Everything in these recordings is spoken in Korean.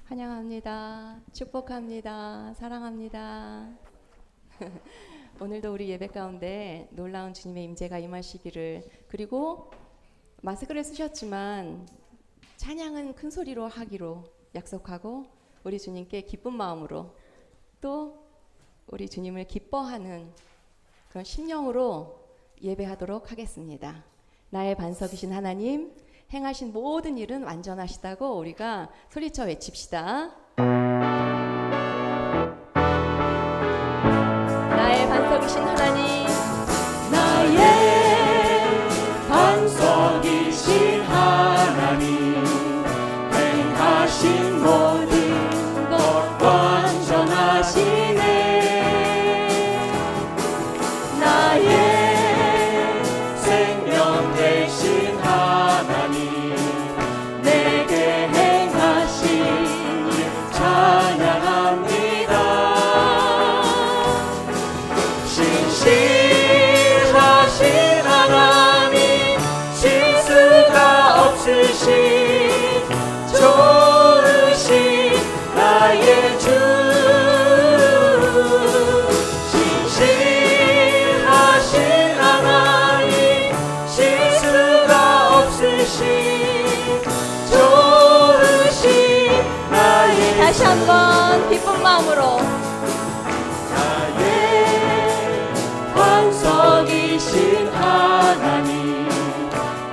환영합니다. 축복합니다. 사랑합니다. 오늘도 우리 예배 가운데 놀라운 주님의 임재가 임하시기를, 그리고 마스크를 쓰셨지만 찬양은 큰 소리로 하기로 약속하고 우리 주님께 기쁜 마음으로 또 우리 주님을 기뻐하는 그런 심령으로 예배하도록 하겠습니다. 나의 반석이신 하나님, 행하신 모든 일은 완전하시다고 우리가 소리쳐 외칩시다. 나의 반석이신 하나님, 나의 반석이신 하나님, 행하신 모든 것 완전하시네. 나의 생명 되신 하나님, 내게 행하신 일 찬양합니다. 신실하신 하나님, 실수가 없으신 좋으신 나의 주, 신실하신 하나님, 실수가 없으신 좋으신 나의 주. 다시 한번 기쁜 마음으로 반석이신 하나님,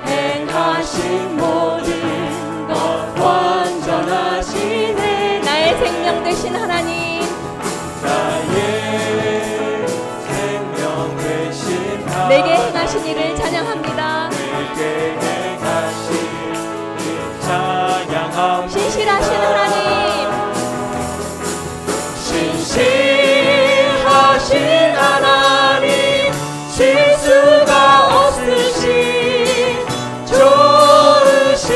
행하신 모든 것 완전하시네. 나의 생명 되신 하나님, 나의 생명 되신 하나님, 내게 행하신 일을 찬양합니다. 내게 행하신 일 찬양합니다. 신실하신 하나님, 신실하신 하나님, 실수가 없으신 좋으신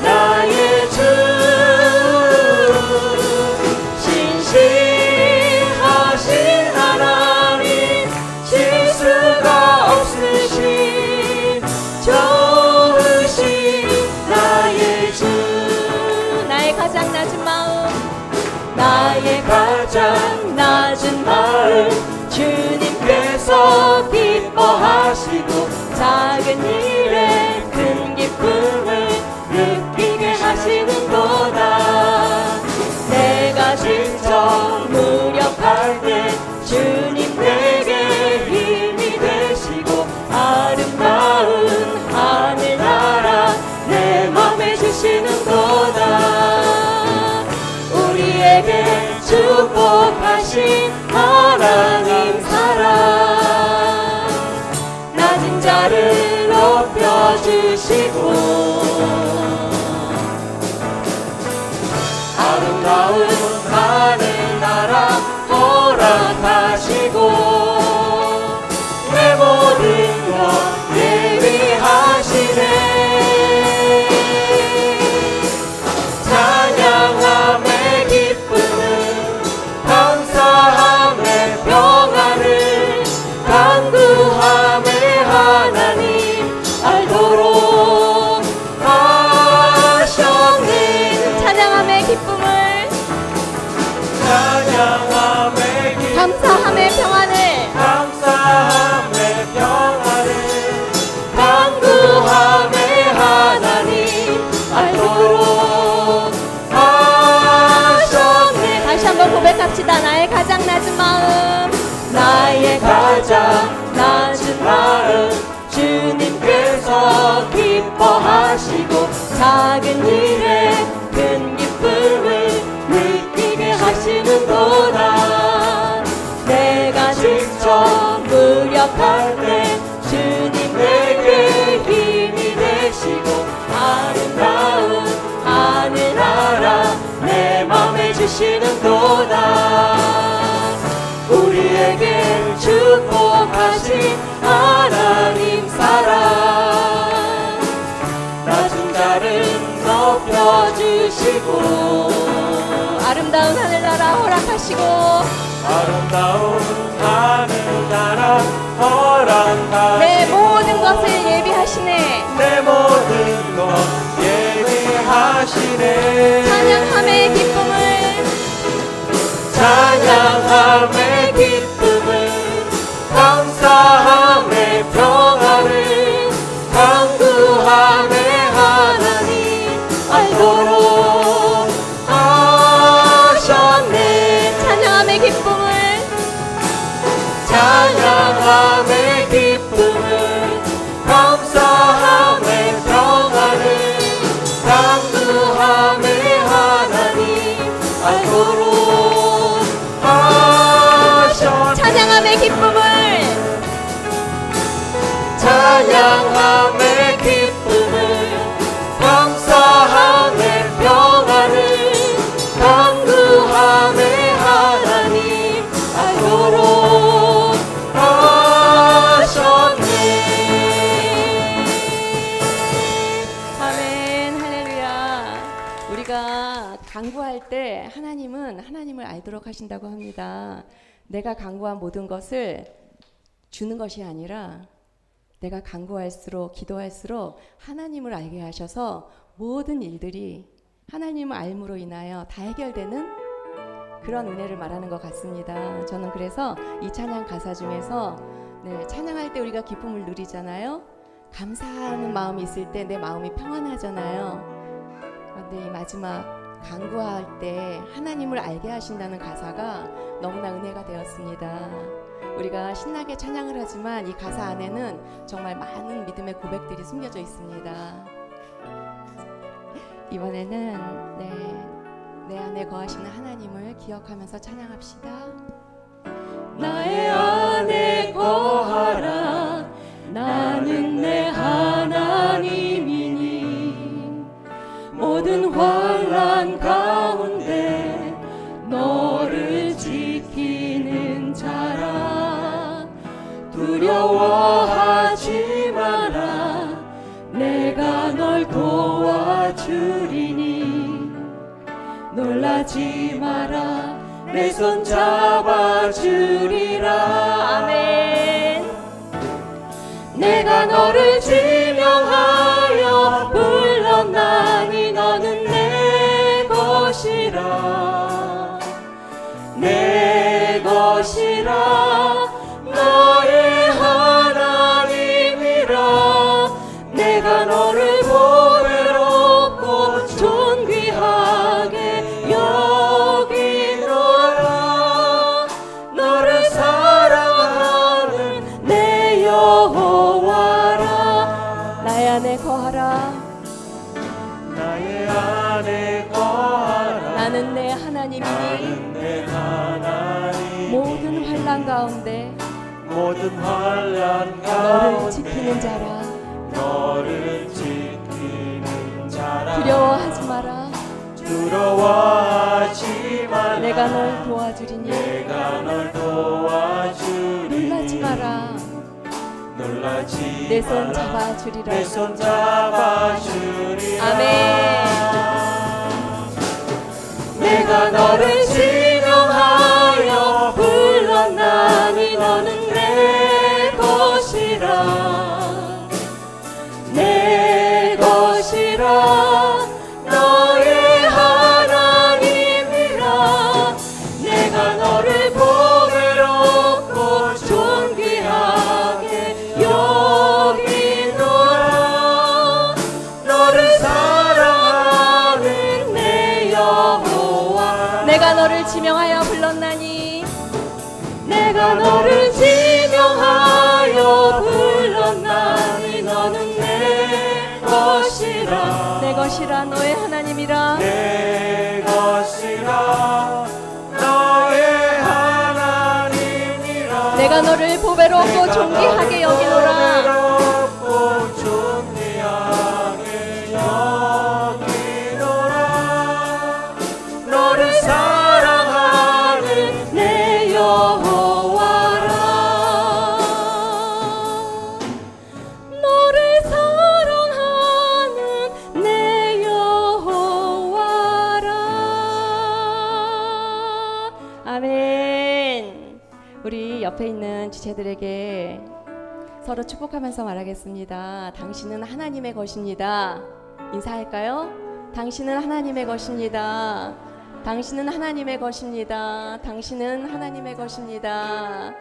나의 주, 신실하신 하나님, 실수가 없으신 좋으신 나의 주. 나의 가장 낮은 마음, 나의 가장 낮은 마음, 주님께서 기뻐하시고 작은 일에 큰 기쁨을 느끼게 하시는도다. 내가 직접 무력할 때 주님 내게 힘이 되시고 아름다운 하늘나라 내 맘에 주시는도다. 우리에게 축복하신 하나님 사랑, 낮은 자를 높여주시고 아름다운 하늘나라 허락하시고 내 모든 것 예비하시네. 찬양함의 기쁨을, 감사함의 평안을, 간구함의 하나님 알도록 하셨네. 찬양함의 기쁨을, 찬양함의 기쁨, 감사함의 평안을, 감사함의 평안을, 간구함의 하나님 알도록 하셨네. 다시 한번 고백합시다. 나의 가장 낮은 마음, 나의 가장 낮은 마음, 주님께서 기뻐하시고 작은 일에 큰 기쁨을 느끼게 하시는도다. 내가 직접 무력할 때 주님 내게 힘이 되시고 아름다운 하늘나라 내 맘에 주시는도다. 우리에게 축복하신 하나님 사랑, 낮은 자를 높여주시고 아름다운 하늘나라 허락하시고 아름다운 하늘나라 허락하시고 내 모든 것을 예비하시네. 내 모든 것 예비하시네. 찬양함의 기쁨, 찬양함의 기쁨을 감사함의 평안을 강구함의 하나님 알도록 하셨네. 아멘. 할렐루야. 우리가 간구할 때 하나님은 하나님을 알도록 하신다고 합니다. 내가 간구한 모든 것을 주는 것이 아니라 내가 간구할수록 기도할수록 하나님을 알게 하셔서 모든 일들이 하나님을 알므로 인하여 다 해결되는 그런 은혜를 말하는 것 같습니다. 저는 그래서 이 찬양 가사 중에서 찬양할 때 우리가 기쁨을 누리잖아요. 감사하는 마음이 있을 때 내 마음이 평안하잖아요. 그런데 이 마지막 간구할 때 하나님을 알게 하신다는 가사가 너무나 은혜가 되었습니다. 우리가 신나게 찬양을 하지만 이 가사 안에는 정말 많은 믿음의 고백들이 숨겨져 있습니다. 이번에는 내 안에 거하시는 하나님을 기억하면서 찬양합시다. 나의 안에 거하라. 나는 내 하나님이니 모든 환난 가운데 너를 지키는 자라. 두려워하지 마라. 내가 널 도와주리니 놀라지 마라. 내 손 잡아주리라. 아멘. 내가 너를 지명하여 불렀나니 너는 내 것이라. 내 것이라. 너의 하나님이라. 내가 너를 보배롭고 존귀하게 여기노라. 너를 사랑하는 내 여호와라. 나의 안에 거하라. 나의 안에 거하라. 나는 내 하나님이니 나는 내 하나님. 모든 환난 가운데 모든 환난 너를 가운데 지키는 자라. 너를 지키는 자라. 두려워하지 마라. 두려워하지 말라. 내가 널 도와주리니 내가 널 도와주리니 놀라지 마라. 놀라지 내 손 마라. 잡아주리라. 내 손 잡아주리라. 아멘. 내가 너를 지명하여 불렀나니 너는 내 것이라. 내 것이라. 너의 하나님이라. 내가 너를 보배롭고 존귀하게 여기노라. 너를 사랑하는 내 여호와. 내가 너를 지명하여 불렀나니 내가 너를 지명하여 불렀나니 너는 내 것이라. 내 것이라. 너의 하나님이라. 내 것이라. 너의 하나님이라. 내가 너를 보배롭고 존귀하게 여기노라. 보배롭고 존귀하게 여기노라. 너를 사랑하는 내 여호와라. 너를 사랑하는 내 여호와라. 아멘. 우리 옆에 있는 지체들에게 서로 축복하면서 말하겠습니다. 당신은 하나님의 것입니다. 인사할까요? 당신은 하나님의 것입니다. 당신은 하나님의 것입니다. 당신은 하나님의 것입니다.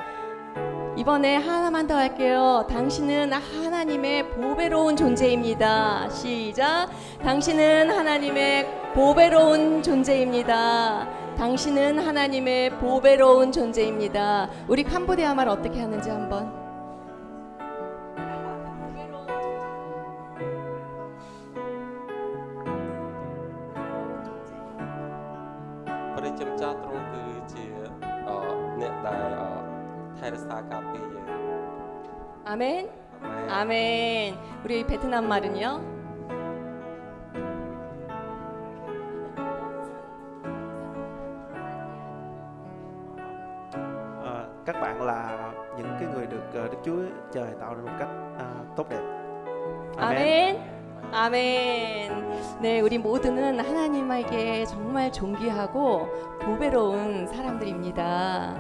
이번에 하나만 더 할게요. 당신은 하나님의 보배로운 존재입니다. 시작. 당신은 하나님의 보배로운 존재입니다. 당신은 하나님의 보배로운 존재입니다. 우리 캄보디아 말 어떻게 하는지 한번. Percaya terusគឺជាអ្នកដែលថែរក្សាការពារយើង 아멘. 아멘. 우리 베트남 말은요? Các bạn là những cái người được Đức Chúa Trời tạo ra một cách tốt đẹp. 아멘. 아멘. 네, 우리 모두는 하나님에게 정말 존귀하고 보배로운 사람들입니다.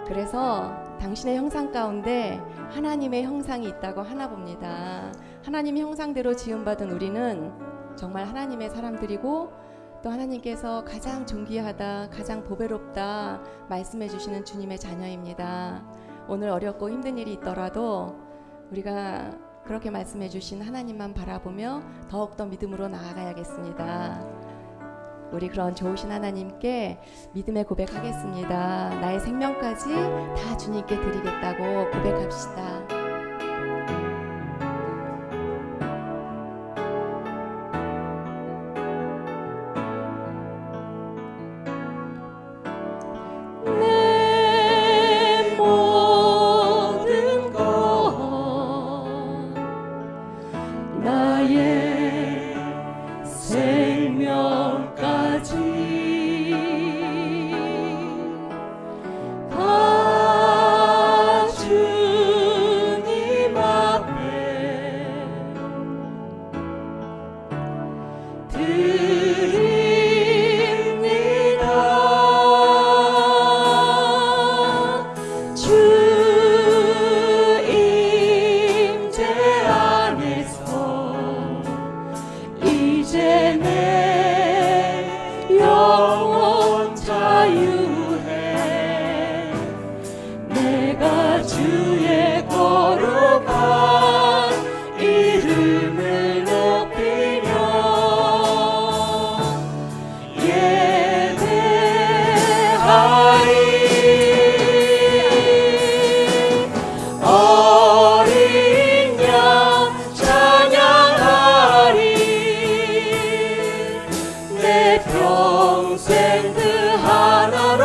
그래서 당신의 형상 가운데 하나님의 형상이 있다고 하나 봅니다. 하나님의 형상대로 지음받은 우리는 정말 하나님의 사람들이고 또 하나님께서 가장 존귀하다, 가장 보배롭다 말씀해 주시는 주님의 자녀입니다. 오늘 어렵고 힘든 일이 있더라도 우리가 그렇게 말씀해 주신 하나님만 바라보며 더욱더 믿음으로 나아가야겠습니다. 우리 그런 좋으신 하나님께 믿음의 고백하겠습니다. 나의 생명까지 다 주님께 드리겠다고 고백합시다. 내 모든 것 나의 생명까지 다 주님 앞에 드립니다. 주 임재 안에서 이제 내 영혼 자유해. 내가 주의 거룩한 이름을 높이며 예배하리. 어린 양 찬양하리. 내 평생 그 하나로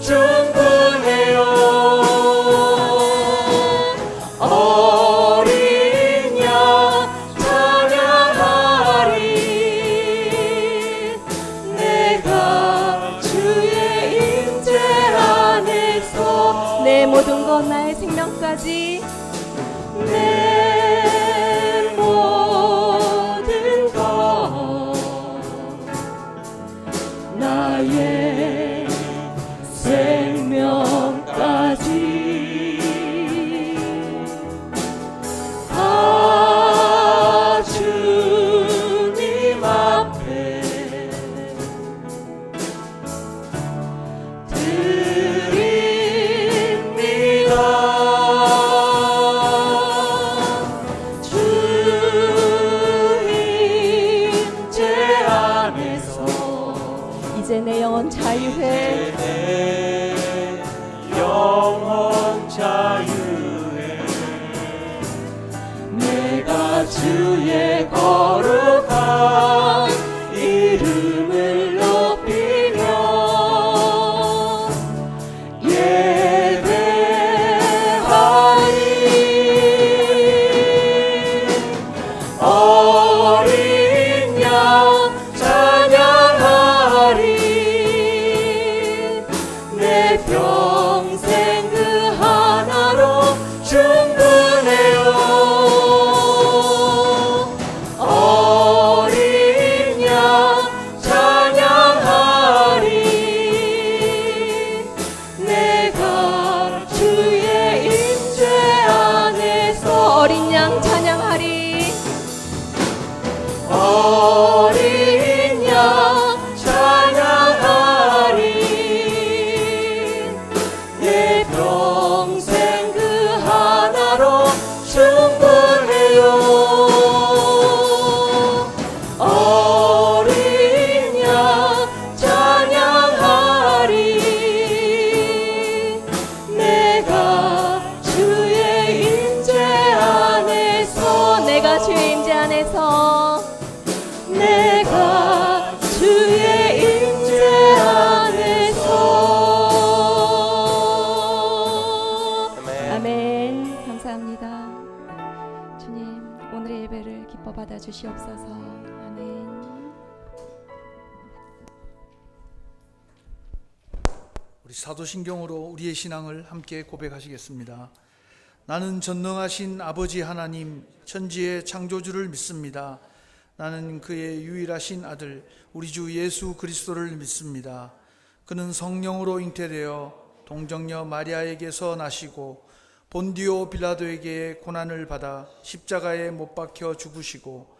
충분해요. 어린 양 찬양하리. 내가 주의 임재 안에서 내 모든 것 나의 생명까지 내 모든 것 나의 생명까지 다 주님 앞에 드립니다. 주 임재 안에서 이제 내 영혼 자유해. 내 영혼 자유해. 내가 주의 거룩한 이름을 높이며 예배하리. 어린 양 찬양하리. 내 평생 그 하나로 충분해요. 주시옵소서. 아멘. 우리 사도신경으로 우리의 신앙을 함께 고백하시겠습니다. 나는 전능하신 아버지 하나님 천지의 창조주를 믿습니다. 나는 그의 유일하신 아들 우리 주 예수 그리스도를 믿습니다. 그는 성령으로 잉태되어 동정녀 마리아에게서 나시고 본디오 빌라도에게 고난을 받아 십자가에 못 박혀 죽으시고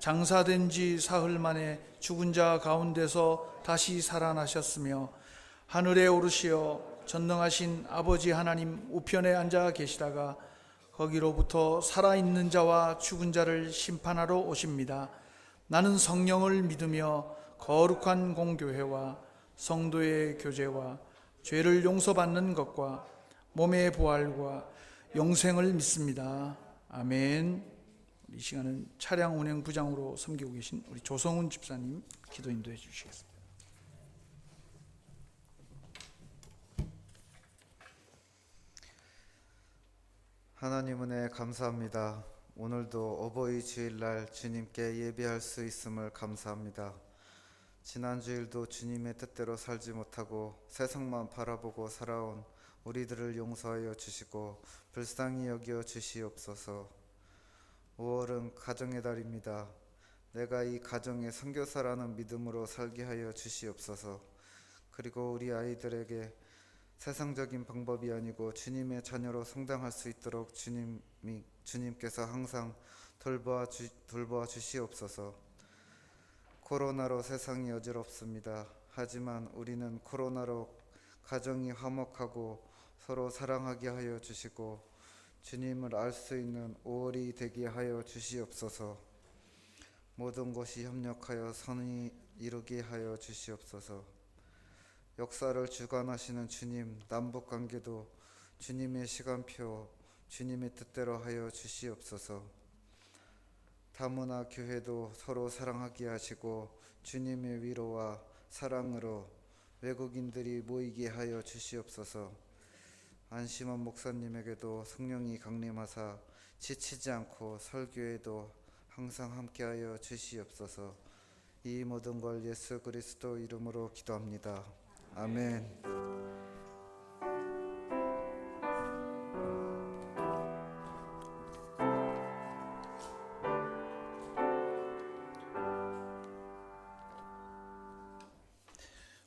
장사된 지 사흘 만에 죽은 자 가운데서 다시 살아나셨으며 하늘에 오르시어 전능하신 아버지 하나님 우편에 앉아 계시다가 거기로부터 살아있는 자와 죽은 자를 심판하러 오십니다. 나는 성령을 믿으며 거룩한 공교회와 성도의 교제와 죄를 용서받는 것과 몸의 부활과 영생을 믿습니다. 아멘. 이 시간은 차량 운행 부장으로 섬기고 계신 우리 조성훈 집사님 기도 인도해 주시겠습니다. 하나님 은혜 감사합니다. 오늘도 어버이 주일날 주님께 예배할 수 있음을 감사합니다. 지난 주일도 주님의 뜻대로 살지 못하고 세상만 바라보고 살아온 우리들을 용서하여 주시고 불쌍히 여겨 주시옵소서. 5월은 가정의 달입니다. 내가 이 가정의 선교사라는 믿음으로 살게 하여 주시옵소서. 그리고 우리 아이들에게 세상적인 방법이 아니고 주님의 자녀로 성장할 수 있도록 주님께서 항상 돌보아 주시옵소서. 코로나로 세상이 어지럽습니다. 하지만 우리는 코로나로 가정이 화목하고 서로 사랑하게 하여 주시고 주님을 알 수 있는 5월이 되게 하여 주시옵소서. 모든 것이 협력하여 선이 이루게 하여 주시옵소서. 역사를 주관하시는 주님, 남북관계도 주님의 시간표, 주님의 뜻대로 하여 주시옵소서. 다문화 교회도 서로 사랑하게 하시고 주님의 위로와 사랑으로 외국인들이 모이게 하여 주시옵소서. 안심원 목사님에게도 성령이 강림하사 지치지 않고 설교에도 항상 함께하여 주시옵소서. 이 모든 걸 예수 그리스도 이름으로 기도합니다. 아멘.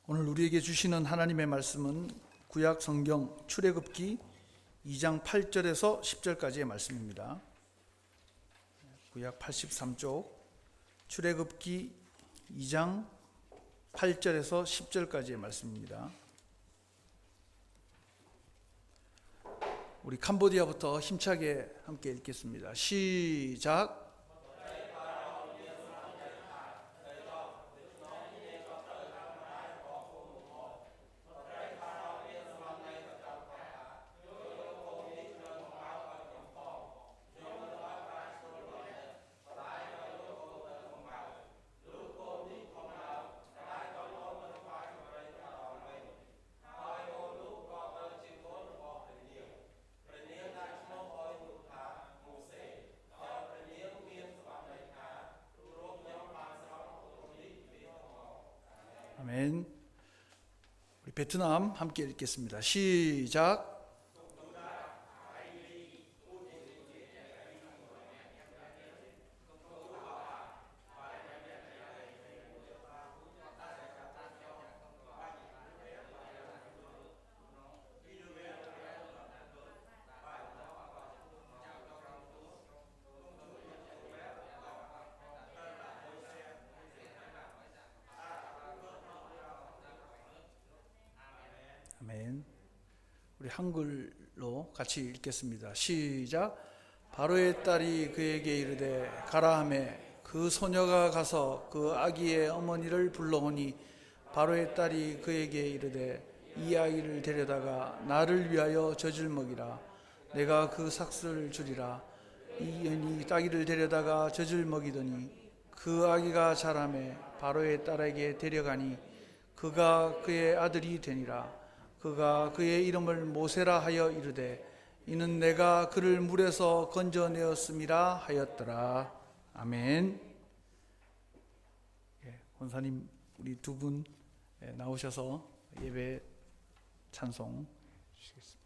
오늘 우리에게 주시는 하나님의 말씀은 구약 성경 출애굽기 2장 8절에서 10절까지의 말씀입니다. 구약 83쪽 출애굽기 2장 8절에서 10절까지의 말씀입니다. 우리 캄보디아부터 힘차게 함께 읽겠습니다. 시작. 아멘. 우리 베트남 함께 읽겠습니다. 시작. 아멘. 우리 한글로 같이 읽겠습니다. 시작. 바로의 딸이 그에게 이르되 가라 하매 그 소녀가 가서 그 아기의 어머니를 불러오니 바로의 딸이 그에게 이르되 이 아이를 데려다가 나를 위하여 젖을 먹이라. 내가 그 삭슬을 주리라. 이 여인이 아기를 데려다가 젖을 먹이더니 그 아기가 자라매 바로의 딸에게 데려가니 그가 그의 아들이 되니라. 그가 그의 이름을 모세라 하여 이르되 이는 내가 그를 물에서 건져내었음이라 하였더라. 아멘. 권사님 우리 두 분 나오셔서 예배 찬송 주시겠습니다.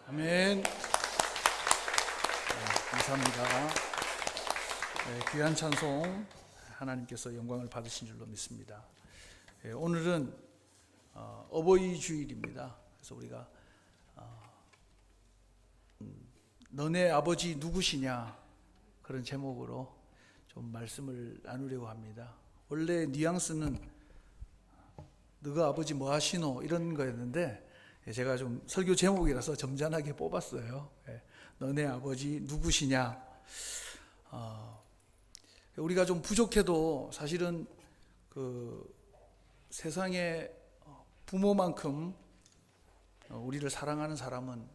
아멘. 감사합니다. 귀한 찬송 하나님께서 영광을 받으신 줄로 믿습니다. 오늘은 어버이 주일입니다. 그래서 우리가 너네 아버지 누구시냐 그런 제목으로 좀 말씀을 나누려고 합니다. 원래 뉘앙스는 너가 아버지 뭐 하시노 이런 거였는데 제가 좀 설교 제목이라서 점잖하게 뽑았어요. 너네 아버지 누구시냐. 우리가 좀 부족해도 사실은 그 세상에 부모만큼 우리를 사랑하는 사람은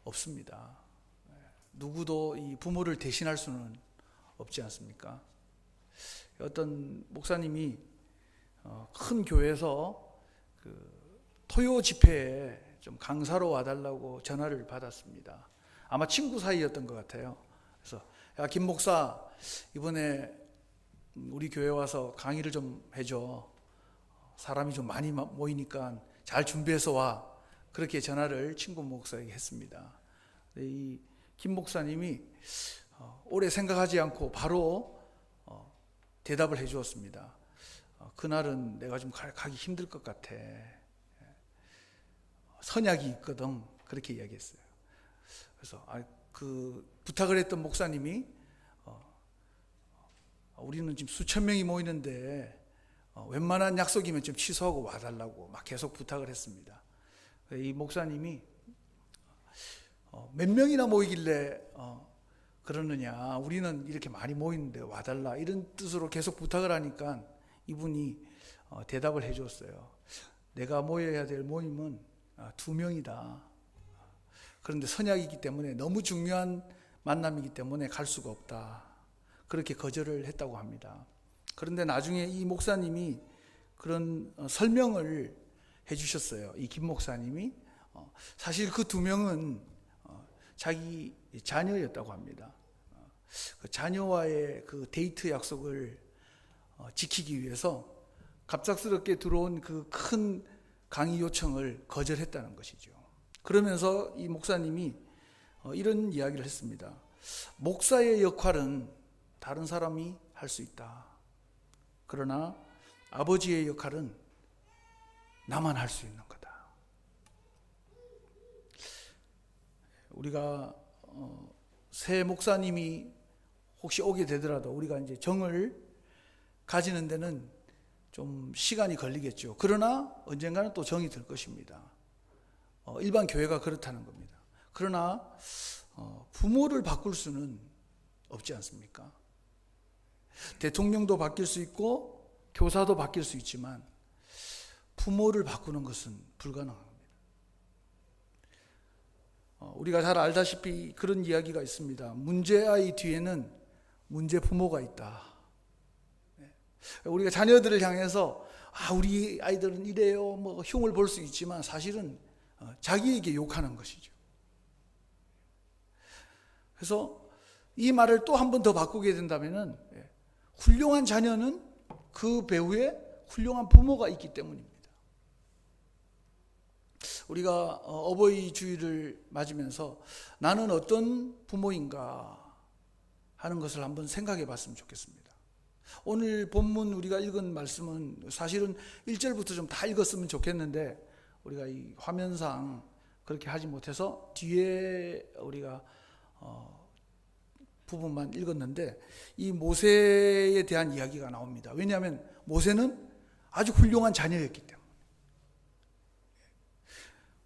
없습니다. 누구도 이 부모를 대신할 수는 없지 않습니까? 어떤 목사님이 큰 교회에서 그 토요 집회에 좀 강사로 와달라고 전화를 받았습니다. 아마 친구 사이였던 것 같아요. 그래서 야, 김 목사 이번에 우리 교회 와서 강의를 좀 해줘. 사람이 좀 많이 모이니까 잘 준비해서 와. 그렇게 전화를 친구 목사에게 했습니다. 이 김 목사님이 오래 생각하지 않고 바로 대답을 해 주었습니다. 그날은 내가 좀 가기 힘들 것 같아. 선약이 있거든. 그렇게 이야기했어요. 그래서 그 부탁을 했던 목사님이 우리는 지금 수천 명이 모이는데 웬만한 약속이면 좀 취소하고 와달라고 막 계속 부탁을 했습니다. 이 목사님이 몇 명이나 모이길래 그러느냐, 우리는 이렇게 많이 모이는데 와달라, 이런 뜻으로 계속 부탁을 하니까 이분이 대답을 해 줬어요. 내가 모여야 될 모임은 2명이다. 그런데 선약이기 때문에 너무 중요한 만남이기 때문에 갈 수가 없다. 그렇게 거절을 했다고 합니다. 그런데 나중에 이 목사님이 그런 설명을 해 주셨어요. 이 김 목사님이 사실 그 2명은 자기 자녀였다고 합니다. 그 자녀와의 그 데이트 약속을 지키기 위해서 갑작스럽게 들어온 그 큰 강의 요청을 거절했다는 것이죠. 그러면서 이 목사님이 이런 이야기를 했습니다. 목사의 역할은 다른 사람이 할 수 있다. 그러나 아버지의 역할은 나만 할 수 있는 거다. 우리가 새 목사님이 혹시 오게 되더라도 우리가 이제 정을 가지는 데는 좀 시간이 걸리겠죠. 그러나 언젠가는 또 정이 들 것입니다. 일반 교회가 그렇다는 겁니다. 그러나 부모를 바꿀 수는 없지 않습니까? 대통령도 바뀔 수 있고 교사도 바뀔 수 있지만 부모를 바꾸는 것은 불가능합니다. 우리가 잘 알다시피 그런 이야기가 있습니다. 문제아이 뒤에는 문제 부모가 있다. 우리가 자녀들을 향해서 우리 아이들은 이래요, 뭐 흉을 볼 수 있지만 사실은 자기에게 욕하는 것이죠. 그래서 이 말을 또 한 번 더 바꾸게 된다면은 훌륭한 자녀는 그 배후에 훌륭한 부모가 있기 때문입니다. 우리가 어버이 주일을 맞으면서 나는 어떤 부모인가 하는 것을 한번 생각해 봤으면 좋겠습니다. 오늘 본문 우리가 읽은 말씀은 사실은 1절부터 좀 다 읽었으면 좋겠는데 우리가 이 화면상 그렇게 하지 못해서 뒤에 우리가 부분만 읽었는데 이 모세에 대한 이야기가 나옵니다. 왜냐하면 모세는 아주 훌륭한 자녀였기 때문에.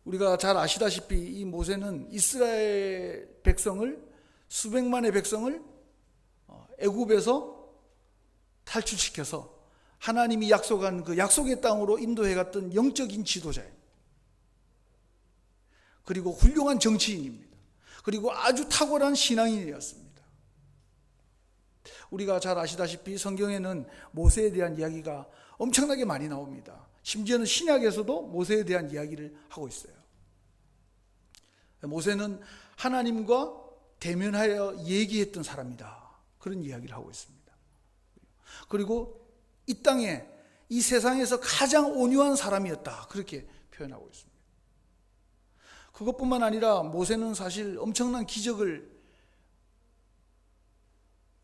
우리가 잘 아시다시피 이 모세는 이스라엘 백성을, 수백만의 백성을 애굽에서 탈출시켜서 하나님이 약속한 그 약속의 땅으로 인도해 갔던 영적인 지도자입니다. 그리고 훌륭한 정치인입니다. 그리고 아주 탁월한 신앙인이었습니다. 우리가 잘 아시다시피 성경에는 모세에 대한 이야기가 엄청나게 많이 나옵니다. 심지어는 신약에서도 모세에 대한 이야기를 하고 있어요. 모세는 하나님과 대면하여 얘기했던 사람이다. 그런 이야기를 하고 있습니다. 그리고 이 땅에, 이 세상에서 가장 온유한 사람이었다. 그렇게 표현하고 있습니다. 그것뿐만 아니라 모세는 사실 엄청난 기적을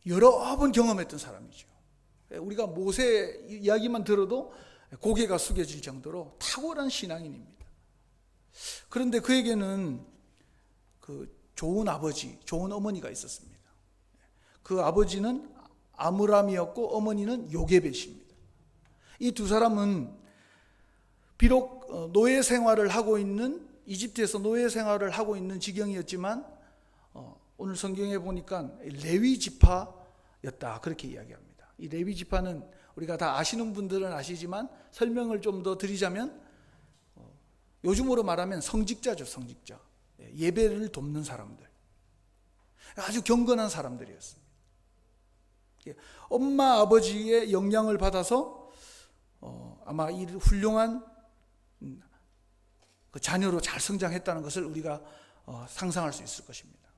여러 번 경험했던 사람이죠. 우리가 모세 이야기만 들어도 고개가 숙여질 정도로 탁월한 신앙인입니다. 그런데 그에게는 그 좋은 아버지, 좋은 어머니가 있었습니다. 그 아버지는 아므람이었고 어머니는 요게벳입니다. 이 두 사람은 비록 노예 생활을 하고 있는, 이집트에서 노예 생활을 하고 있는 지경이었지만 오늘 성경에 보니까 레위 지파였다. 그렇게 이야기합니다. 이 레위 지파는 우리가 다 아시는 분들은 아시지만 설명을 좀 더 드리자면 요즘으로 말하면 성직자죠. 성직자. 예배를 돕는 사람들. 아주 경건한 사람들이었습니다. 엄마 아버지의 영향을 받아서 아마 이 훌륭한 그 자녀로 잘 성장했다는 것을 우리가 상상할 수 있을 것입니다.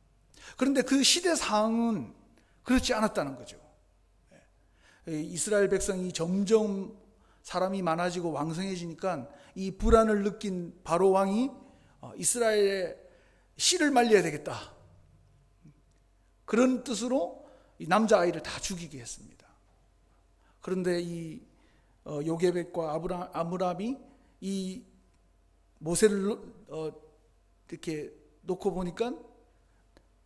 그런데 그 시대 상황은 그렇지 않았다는 거죠. 이스라엘 백성이 점점 사람이 많아지고 왕성해지니까 이 불안을 느낀 바로 왕이 이스라엘의 씨를 말려야 되겠다. 그런 뜻으로 이 남자아이를 다 죽이게 했습니다. 그런데 이 요게벳과 아므람이 이 모세를 이렇게 놓고 보니까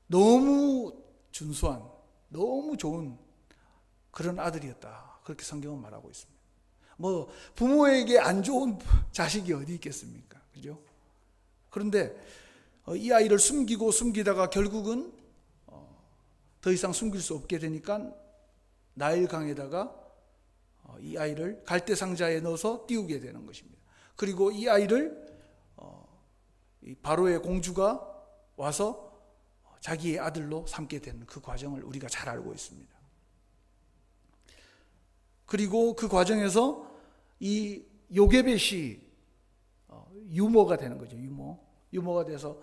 너무 준수한, 너무 좋은 그런 아들이었다. 그렇게 성경은 말하고 있습니다. 뭐 부모에게 안 좋은 자식이 어디 있겠습니까? 그죠? 그런데 이 아이를 숨기다가 결국은 더 이상 숨길 수 없게 되니까 나일강에다가 이 아이를 갈대 상자에 넣어서 띄우게 되는 것입니다. 그리고 이 아이를 이 바로의 공주가 와서 자기의 아들로 삼게 되는 그 과정을 우리가 잘 알고 있습니다. 그리고 그 과정에서 이 요게벳이 유모가 되는 거죠. 유모가 돼서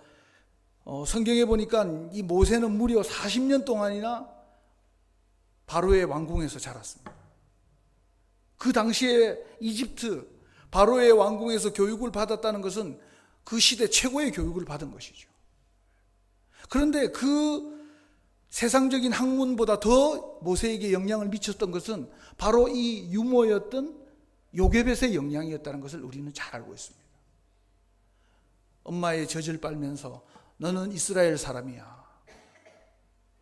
성경에 보니까 이 모세는 무려 40년 동안이나 바로의 왕궁에서 자랐습니다. 그 당시에 이집트 바로의 왕궁에서 교육을 받았다는 것은 그 시대 최고의 교육을 받은 것이죠. 그런데 그 세상적인 학문보다 더 모세에게 영향을 미쳤던 것은 바로 이 유모였던 요게벳의 영향이었다는 것을 우리는 잘 알고 있습니다. 엄마의 젖을 빨면서 너는 이스라엘 사람이야.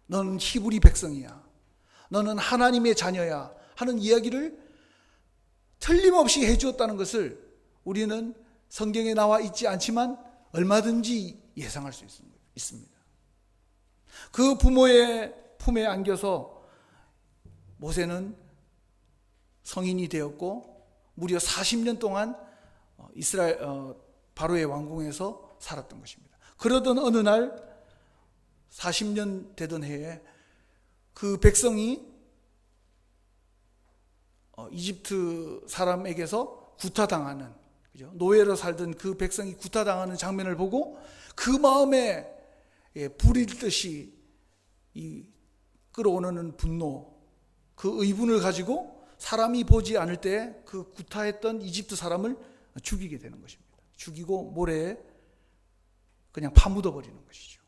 너는 히브리 백성이야. 너는 하나님의 자녀야 하는 이야기를 틀림없이 해주었다는 것을 우리는 성경에 나와 있지 않지만 얼마든지 예상할 수 있습니다. 그 부모의 품에 안겨서 모세는 성인이 되었고 무려 40년 동안 이스라엘 바로의 왕궁에서 살았던 것입니다. 그러던 어느 날 40년 되던 해에 그 백성이 이집트 사람에게서 구타당하는, 그죠? 노예로 살던 그 백성이 구타당하는 장면을 보고 그 마음에 불일듯이 이 끌어오르는 분노, 그 의분을 가지고 사람이 보지 않을 때 그 구타했던 이집트 사람을 죽이게 되는 것입니다. 죽이고 모래에 그냥 파묻어 버리는 것이죠.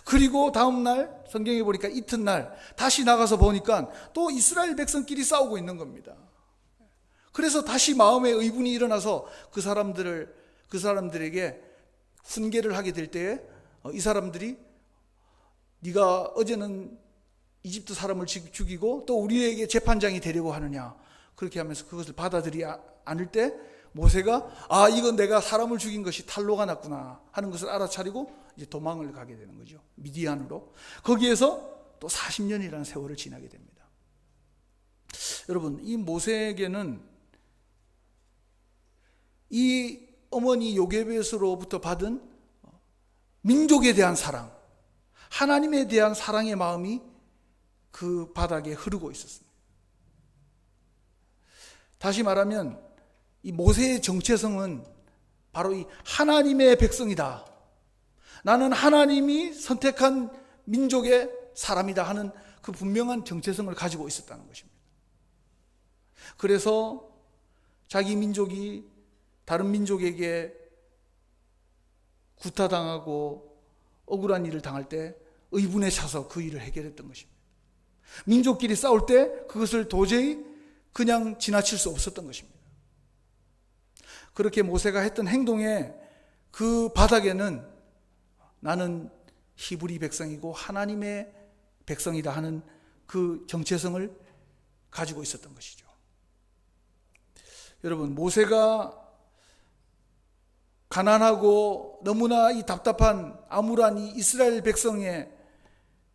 그리고 다음날 성경에 보니까 이튿날 다시 나가서 보니까 또 이스라엘 백성끼리 싸우고 있는 겁니다. 그래서 다시 마음의 의분이 일어나서 그 사람들에게 훈계를 하게 될 때에 이 사람들이 네가 어제는 이집트 사람을 죽이고 또 우리에게 재판장이 되려고 하느냐, 그렇게 하면서 그것을 받아들이지 않을 때 모세가 이건 내가 사람을 죽인 것이 탈로가 났구나 하는 것을 알아차리고 이제 도망을 가게 되는 거죠. 미디안으로. 거기에서 또 40년이라는 세월을 지나게 됩니다. 여러분, 이 모세에게는 이 어머니 요게벳으로부터 받은 민족에 대한 사랑, 하나님에 대한 사랑의 마음이 그 바닥에 흐르고 있었습니다. 다시 말하면 이 모세의 정체성은 바로 이 하나님의 백성이다, 나는 하나님이 선택한 민족의 사람이다 하는 그 분명한 정체성을 가지고 있었다는 것입니다. 그래서 자기 민족이 다른 민족에게 구타당하고 억울한 일을 당할 때 의분에 차서 그 일을 해결했던 것입니다. 민족끼리 싸울 때 그것을 도저히 그냥 지나칠 수 없었던 것입니다. 그렇게 모세가 했던 행동에 그 바닥에는 나는 히브리 백성이고 하나님의 백성이다 하는 그 정체성을 가지고 있었던 것이죠. 여러분, 모세가 가난하고 너무나 이 답답한 암울한 이 이스라엘 백성의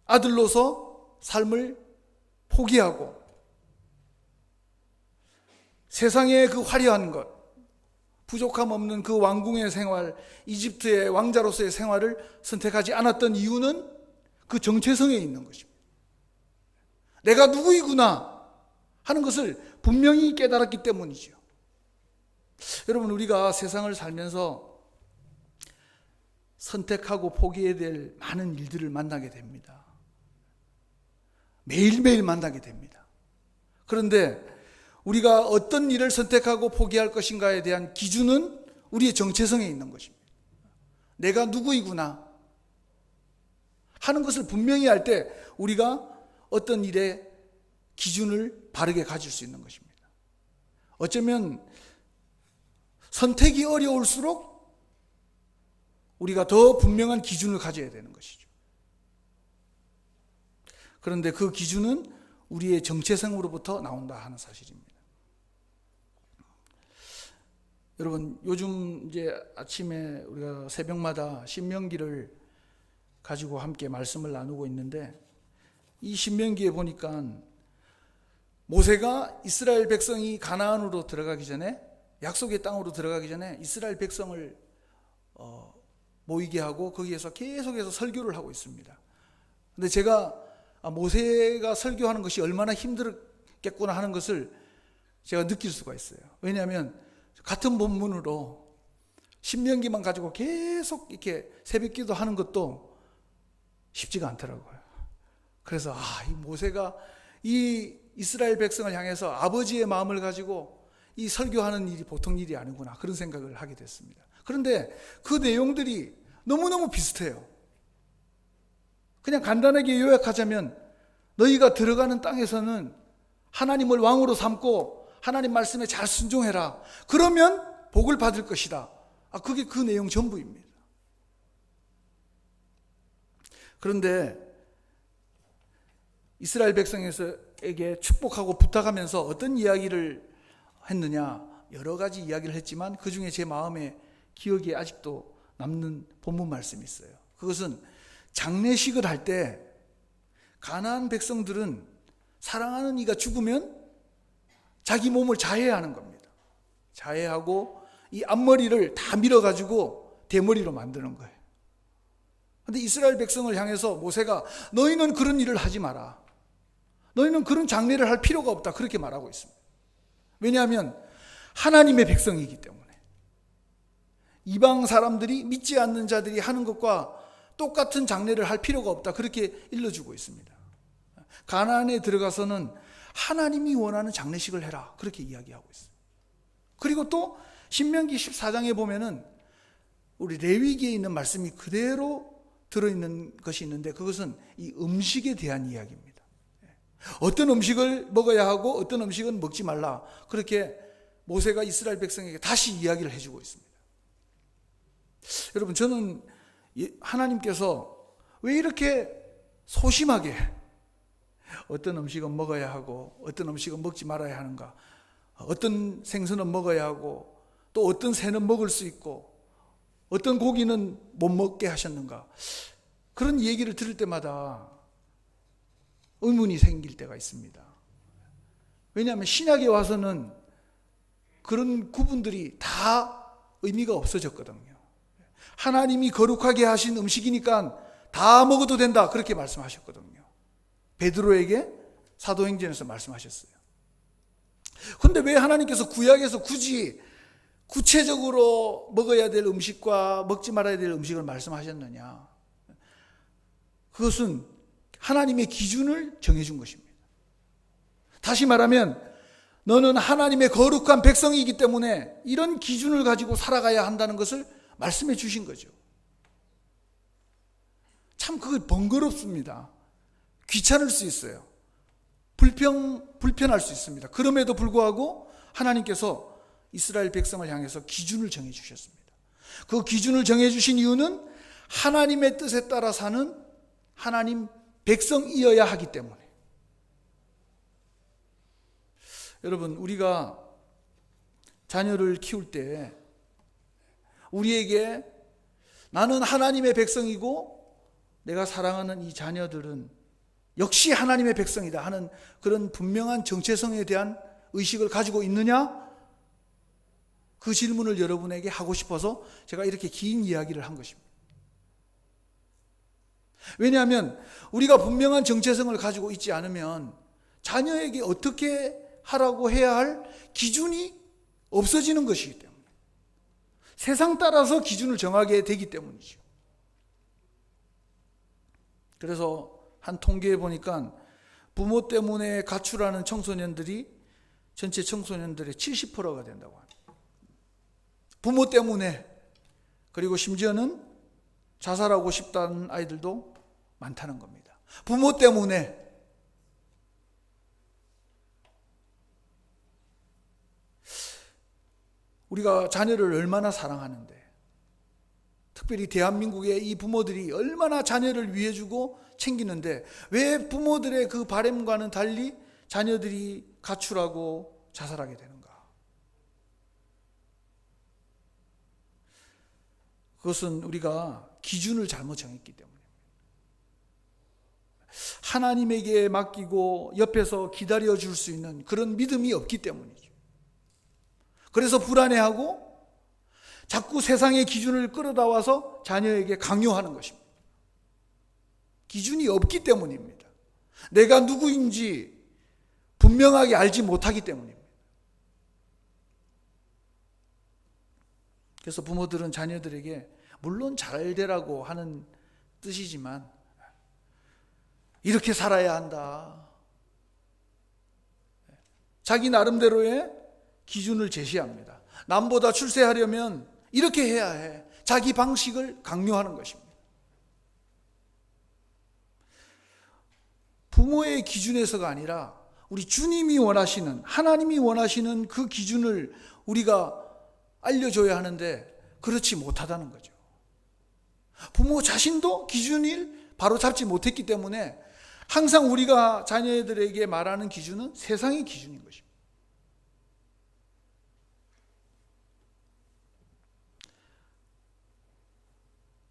아들로서 삶을 포기하고 세상의 그 화려한 것, 부족함 없는 그 왕궁의 생활, 이집트의 왕자로서의 생활을 선택하지 않았던 이유는 그 정체성에 있는 것입니다. 내가 누구이구나 하는 것을 분명히 깨달았기 때문이죠. 여러분, 우리가 세상을 살면서 선택하고 포기해야 될 많은 일들을 만나게 됩니다. 매일매일 만나게 됩니다. 그런데 우리가 어떤 일을 선택하고 포기할 것인가에 대한 기준은 우리의 정체성에 있는 것입니다. 내가 누구이구나 하는 것을 분명히 할 때 우리가 어떤 일에 기준을 바르게 가질 수 있는 것입니다. 어쩌면 선택이 어려울수록 우리가 더 분명한 기준을 가져야 되는 것이죠. 그런데 그 기준은 우리의 정체성으로부터 나온다 하는 사실입니다. 여러분, 요즘 이제 아침에 우리가 새벽마다 신명기를 가지고 함께 말씀을 나누고 있는데, 이 신명기에 보니까 모세가 이스라엘 백성이 가나안으로 들어가기 전에, 약속의 땅으로 들어가기 전에 이스라엘 백성을 모이게 하고 거기에서 계속해서 설교를 하고 있습니다. 근데 제가 모세가 설교하는 것이 얼마나 힘들겠구나 하는 것을 제가 느낄 수가 있어요. 왜냐하면 같은 본문으로 신명기만 가지고 계속 이렇게 새벽기도 하는 것도 쉽지가 않더라고요. 그래서 이 모세가 이 이스라엘 백성을 향해서 아버지의 마음을 가지고 이 설교하는 일이 보통 일이 아니구나, 그런 생각을 하게 됐습니다. 그런데 그 내용들이 너무너무 비슷해요. 그냥 간단하게 요약하자면, 너희가 들어가는 땅에서는 하나님을 왕으로 삼고 하나님 말씀에 잘 순종해라. 그러면 복을 받을 것이다. 그게 그 내용 전부입니다. 그런데 이스라엘 백성에게 축복하고 부탁하면서 어떤 이야기를 했느냐, 여러 가지 이야기를 했지만 그 중에 제 마음에 기억에 아직도 남는 본문 말씀이 있어요. 그것은 장례식을 할 때 가나안 백성들은 사랑하는 이가 죽으면 자기 몸을 자해하는 겁니다. 자해하고 이 앞머리를 다 밀어가지고 대머리로 만드는 거예요. 그런데 이스라엘 백성을 향해서 모세가 너희는 그런 일을 하지 마라. 너희는 그런 장례를 할 필요가 없다. 그렇게 말하고 있습니다. 왜냐하면 하나님의 백성이기 때문에. 이방 사람들이, 믿지 않는 자들이 하는 것과 똑같은 장례를 할 필요가 없다. 그렇게 일러주고 있습니다. 가나안에 들어가서는 하나님이 원하는 장례식을 해라. 그렇게 이야기하고 있어요. 그리고 또 신명기 14장에 보면은 우리 레위기에 있는 말씀이 그대로 들어있는 것이 있는데, 그것은 이 음식에 대한 이야기입니다. 어떤 음식을 먹어야 하고 어떤 음식은 먹지 말라. 그렇게 모세가 이스라엘 백성에게 다시 이야기를 해주고 있습니다. 여러분, 저는 하나님께서 왜 이렇게 소심하게 어떤 음식은 먹어야 하고 어떤 음식은 먹지 말아야 하는가, 어떤 생선은 먹어야 하고 또 어떤 새는 먹을 수 있고 어떤 고기는 못 먹게 하셨는가, 그런 얘기를 들을 때마다 의문이 생길 때가 있습니다. 왜냐하면 신약에 와서는 그런 구분들이 다 의미가 없어졌거든요. 하나님이 거룩하게 하신 음식이니까 다 먹어도 된다, 그렇게 말씀하셨거든요. 베드로에게 사도행전에서 말씀하셨어요. 그런데 왜 하나님께서 구약에서 굳이 구체적으로 먹어야 될 음식과 먹지 말아야 될 음식을 말씀하셨느냐? 그것은 하나님의 기준을 정해준 것입니다. 다시 말하면 너는 하나님의 거룩한 백성이기 때문에 이런 기준을 가지고 살아가야 한다는 것을 말씀해 주신 거죠. 참 그거 번거롭습니다. 귀찮을 수 있어요. 불편할 수 있습니다. 그럼에도 불구하고 하나님께서 이스라엘 백성을 향해서 기준을 정해 주셨습니다. 그 기준을 정해 주신 이유는 하나님의 뜻에 따라 사는 하나님 백성이어야 하기 때문에. 여러분, 우리가 자녀를 키울 때 우리에게 나는 하나님의 백성이고 내가 사랑하는 이 자녀들은 역시 하나님의 백성이다 하는 그런 분명한 정체성에 대한 의식을 가지고 있느냐? 그 질문을 여러분에게 하고 싶어서 제가 이렇게 긴 이야기를 한 것입니다. 왜냐하면 우리가 분명한 정체성을 가지고 있지 않으면 자녀에게 어떻게 하라고 해야 할 기준이 없어지는 것이기 때문에, 세상 따라서 기준을 정하게 되기 때문이죠. 그래서 한 통계에 보니까 부모 때문에 가출하는 청소년들이 전체 청소년들의 70%가 된다고 합니다. 부모 때문에. 그리고 심지어는 자살하고 싶다는 아이들도 많다는 겁니다. 부모 때문에. 우리가 자녀를 얼마나 사랑하는데, 특별히 대한민국의 이 부모들이 얼마나 자녀를 위해주고 챙기는데 왜 부모들의 그 바람과는 달리 자녀들이 가출하고 자살하게 되는가? 그것은 우리가 기준을 잘못 정했기 때문입니다. 하나님에게 맡기고 옆에서 기다려줄 수 있는 그런 믿음이 없기 때문이죠. 그래서 불안해하고 자꾸 세상의 기준을 끌어다 와서 자녀에게 강요하는 것입니다. 기준이 없기 때문입니다. 내가 누구인지 분명하게 알지 못하기 때문입니다. 그래서 부모들은 자녀들에게 물론 잘 되라고 하는 뜻이지만 이렇게 살아야 한다. 자기 나름대로의 기준을 제시합니다. 남보다 출세하려면 이렇게 해야 해. 자기 방식을 강요하는 것입니다. 부모의 기준에서가 아니라 우리 주님이 원하시는, 하나님이 원하시는 그 기준을 우리가 알려줘야 하는데 그렇지 못하다는 거죠. 부모 자신도 기준을 바로 잡지 못했기 때문에 항상 우리가 자녀들에게 말하는 기준은 세상의 기준인 것입니다.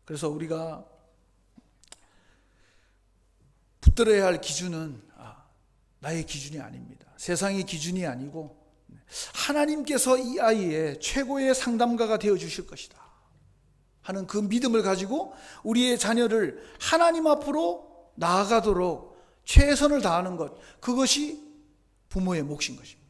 그래서 우리가 붙들어야 할 기준은 나의 기준이 아닙니다. 세상의 기준이 아니고 하나님께서 이 아이의 최고의 상담가가 되어 주실 것이다 하는 그 믿음을 가지고 우리의 자녀를 하나님 앞으로 나아가도록 최선을 다하는 것, 그것이 부모의 몫인 것입니다.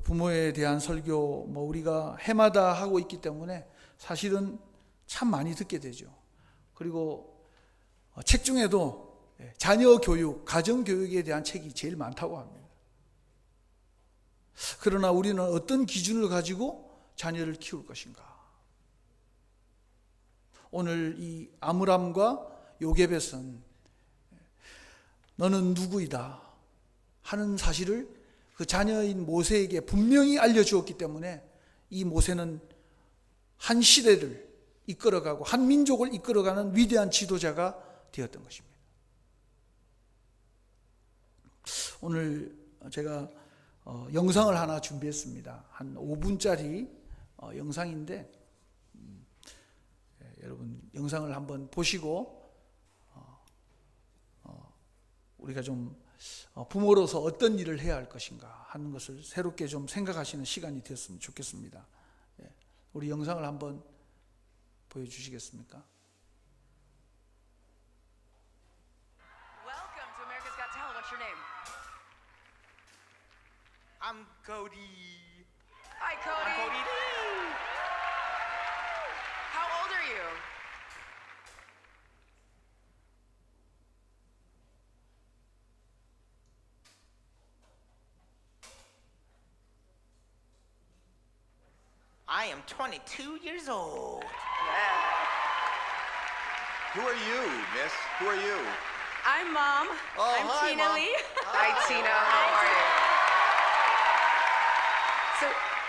부모에 대한 설교 우리가 해마다 하고 있기 때문에 사실은 참 많이 듣게 되죠. 그리고 책 중에도 자녀 교육, 가정 교육에 대한 책이 제일 많다고 합니다. 그러나 우리는 어떤 기준을 가지고 자녀를 키울 것인가? 오늘 이 아므람과 요게벳은 너는 누구이다 하는 사실을 그 자녀인 모세에게 분명히 알려주었기 때문에 이 모세는 한 시대를 이끌어가고 한 민족을 이끌어가는 위대한 지도자가 되었던 것입니다. 오늘 제가 영상을 하나 준비했습니다. 한 5분짜리 영상인데 여러분 영상을 한번 보시고 우리가 좀 부모로서 어떤 일을 해야 할 것인가 하는 것을 새롭게 좀 생각하시는 시간이 되었으면 좋겠습니다. 우리 영상을 한번 보여주시겠습니까? Welcome to America's Got Talent. What's your name? I'm Cody. Hi, Cody. I'm Cody. How old are you? I am 22 years old. Who are you, miss? Who are you? I'm Mom. Oh, I'm hi, Tina Mom. Lee. Hi, Tina. How are you? So,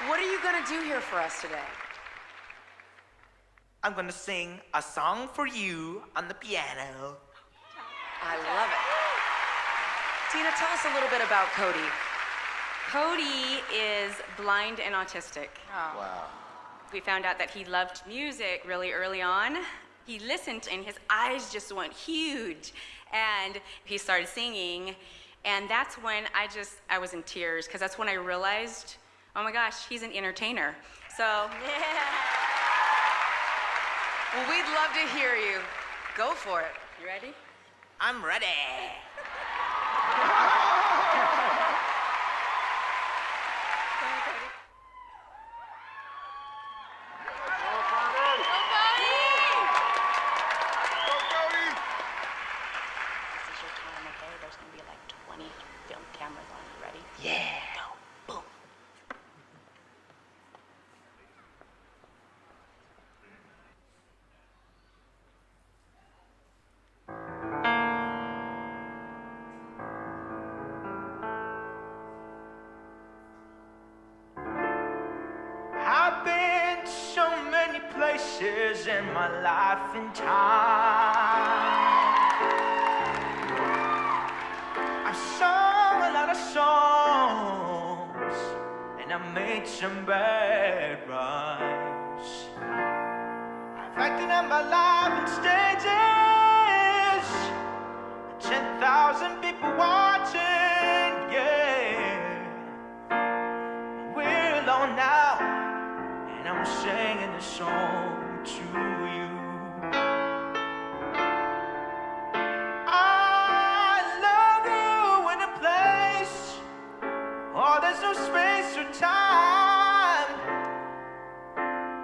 what are you going to do here for us today? I'm gonna sing a song for you on the piano. I love it. Tina, tell us a little bit about Cody. Cody is blind and autistic. Wow. We found out that he loved music really early on. He listened and his eyes just went huge. And he started singing. And that's when I was in tears because that's when I realized, oh my gosh, he's an entertainer. So, Well, we'd love to hear you. Go for it. you ready? I'm ready. This is your time, okay? There's gonna be like 20 film cameras on you. Ready? Yeah. Go. Boom. places in my life and time. I've sung a lot of songs, and I made some bad rhymes. I've acted out my life in stages, 10,000 people watching, yeah. We're alone now, and I'm singing this song to you. I love you in a place, oh, there's no space or time.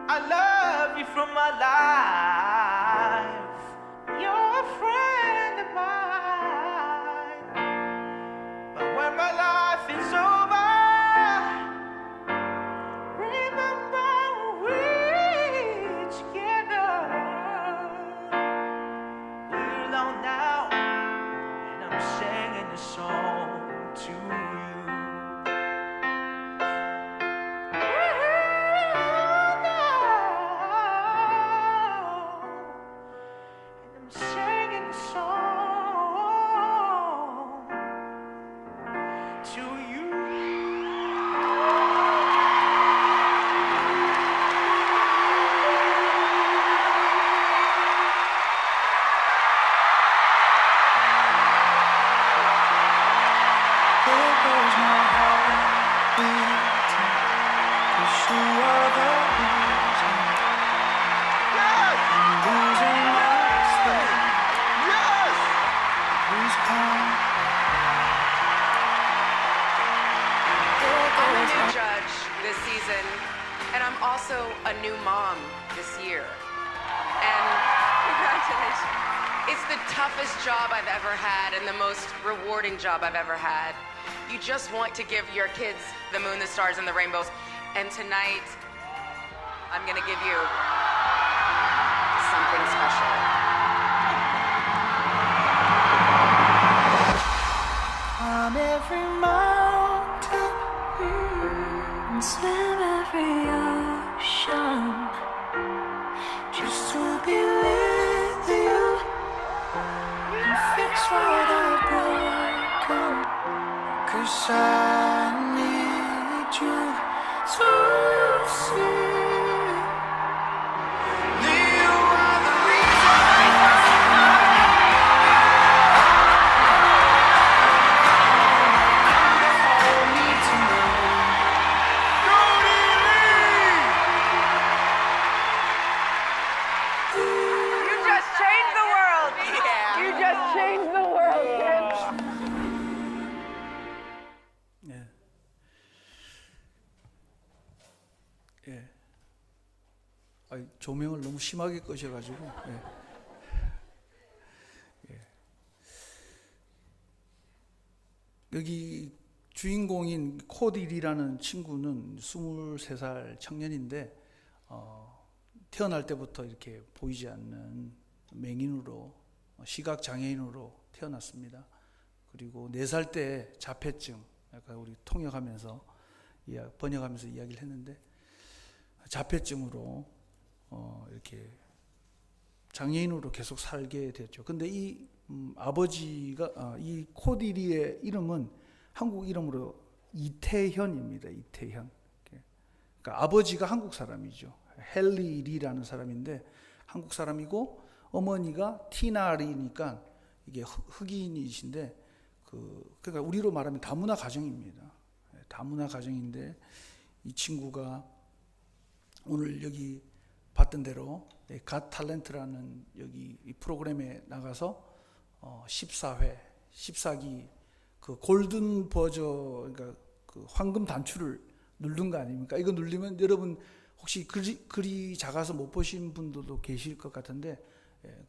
I love you from my life. You're a friend of mine. But when my life is over, remember we're together. We're alone now, and I'm singing this song to you. Singing a song to you. There goes my heart beating, 'cause you are the reason Yes! I'm losing my sleep. Yes! Please come. I'm a new judge this season, and I'm also a new mom this year. And congratulations. It's the toughest job I've ever had and the most rewarding job I've ever had. You just want to give your kids the moon, the stars, and the rainbows. And tonight, I'm going to give you something special. I'm every mountain and swim every ocean just to be with you and fix what I've broken, 'cause I need you to see. You are the reason. Hold me tonight. You just changed the world. Yeah. You just changed the world, kids. 예. 예. 아니, 조명을 너무 심하게 끄셔가지고. 예. 예. 여기 주인공인 코딜이라는 친구는 23살 청년인데 태어날 때부터 이렇게 보이지 않는 맹인으로 시각 장애인으로 태어났습니다. 그리고 4살 때 자폐증, 아까 우리 통역하면서 번역하면서 이야기를 했는데 자폐증으로 이렇게 장애인으로 계속 살게 됐죠. 근데 이 아버지가 이 코디리의 이름은 한국 이름으로 이태현입니다. 이태현. 그러니까 아버지가 한국 사람이죠. 헨리 리라는 사람인데 한국 사람이고 어머니가 티나 리니까 이게 흑인이신데 그러니까 우리로 말하면 다문화 가정입니다. 다문화 가정인데 이 친구가 오늘 여기 봤던 대로 갓 탤런트라는 여기 이 프로그램에 나가서 14기 그 골든 버저, 그러니까 그 황금 단추를 누른 거 아닙니까? 이거 누르면 여러분 혹시 글이 작아서 못 보신 분들도 계실 것 같은데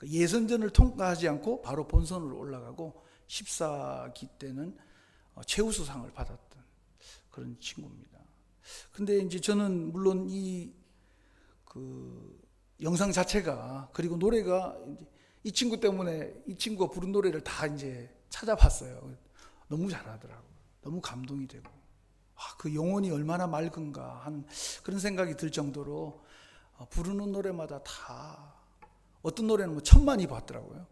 예선전을 통과하지 않고 바로 본선으로 올라가고 14기 때는 최우수상을 받았던 그런 친구입니다. 근데 이제 저는 물론 이 영상 자체가 그리고 노래가 이제 이 친구 때문에 이 친구가 부른 노래를 다 이제 찾아봤어요. 너무 잘하더라고요. 너무 감동이 되고 그 영혼이 얼마나 맑은가 하는 그런 생각이 들 정도로 부르는 노래마다 다 어떤 노래는 뭐 1000만이 봤더라고요.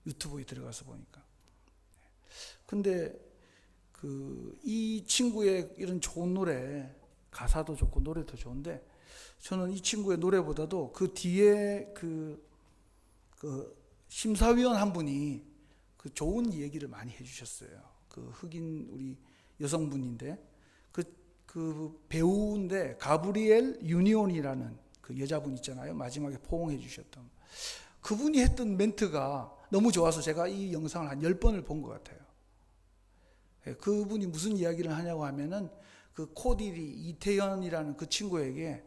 유튜브에 들어가서 보니까. 근데 이 친구의 이런 좋은 노래, 가사도 좋고 노래도 좋은데, 저는 이 친구의 노래보다도 그 뒤에 그 심사위원 한 분이 그 좋은 얘기를 많이 해주셨어요. 그 흑인 우리 여성분인데, 그 배우인데 가브리엘 유니온이라는 그 여자분 있잖아요. 마지막에 포옹해 주셨던. 그분이 했던 멘트가 너무 좋아서 제가 이 영상을 한 10번을 본 것 같아요. 그분이 무슨 이야기를 하냐고 하면은 그 코디리 이태현이라는 그 친구에게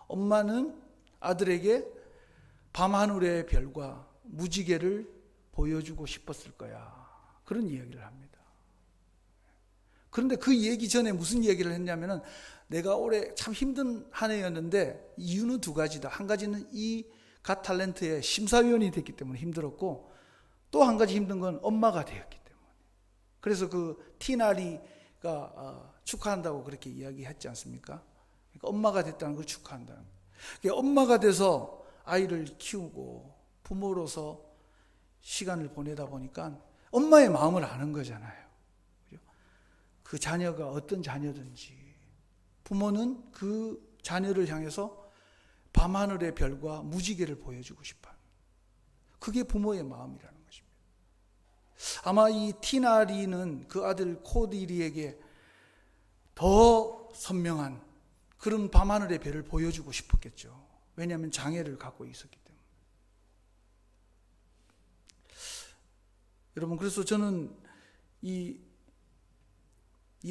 엄마는 아들에게 밤하늘의 별과 무지개를 보여주고 싶었을 거야. 그런 이야기를 합니다. 그런데 그 얘기 전에 무슨 얘기를 했냐면은 내가 올해 참 힘든 한 해였는데 이유는 두 가지다. 한 가지는 이 갓탤런트의 심사위원이 됐기 때문에 힘들었고, 또 한 가지 힘든 건 엄마가 되었기 때문에. 그래서 그 티나리가 축하한다고 그렇게 이야기했지 않습니까? 그러니까 엄마가 됐다는 걸 축하한다는 거예요. 그러니까 엄마가 돼서 아이를 키우고 부모로서 시간을 보내다 보니까 엄마의 마음을 아는 거잖아요. 그 자녀가 어떤 자녀든지 부모는 그 자녀를 향해서 밤하늘의 별과 무지개를 보여주고 싶어요. 그게 부모의 마음이라는 것입니다. 아마 이 티나리는 그 아들 코디리에게 더 선명한 그런 밤하늘의 별을 보여주고 싶었겠죠. 왜냐하면 장애를 갖고 있었기 때문에. 여러분, 그래서 저는 이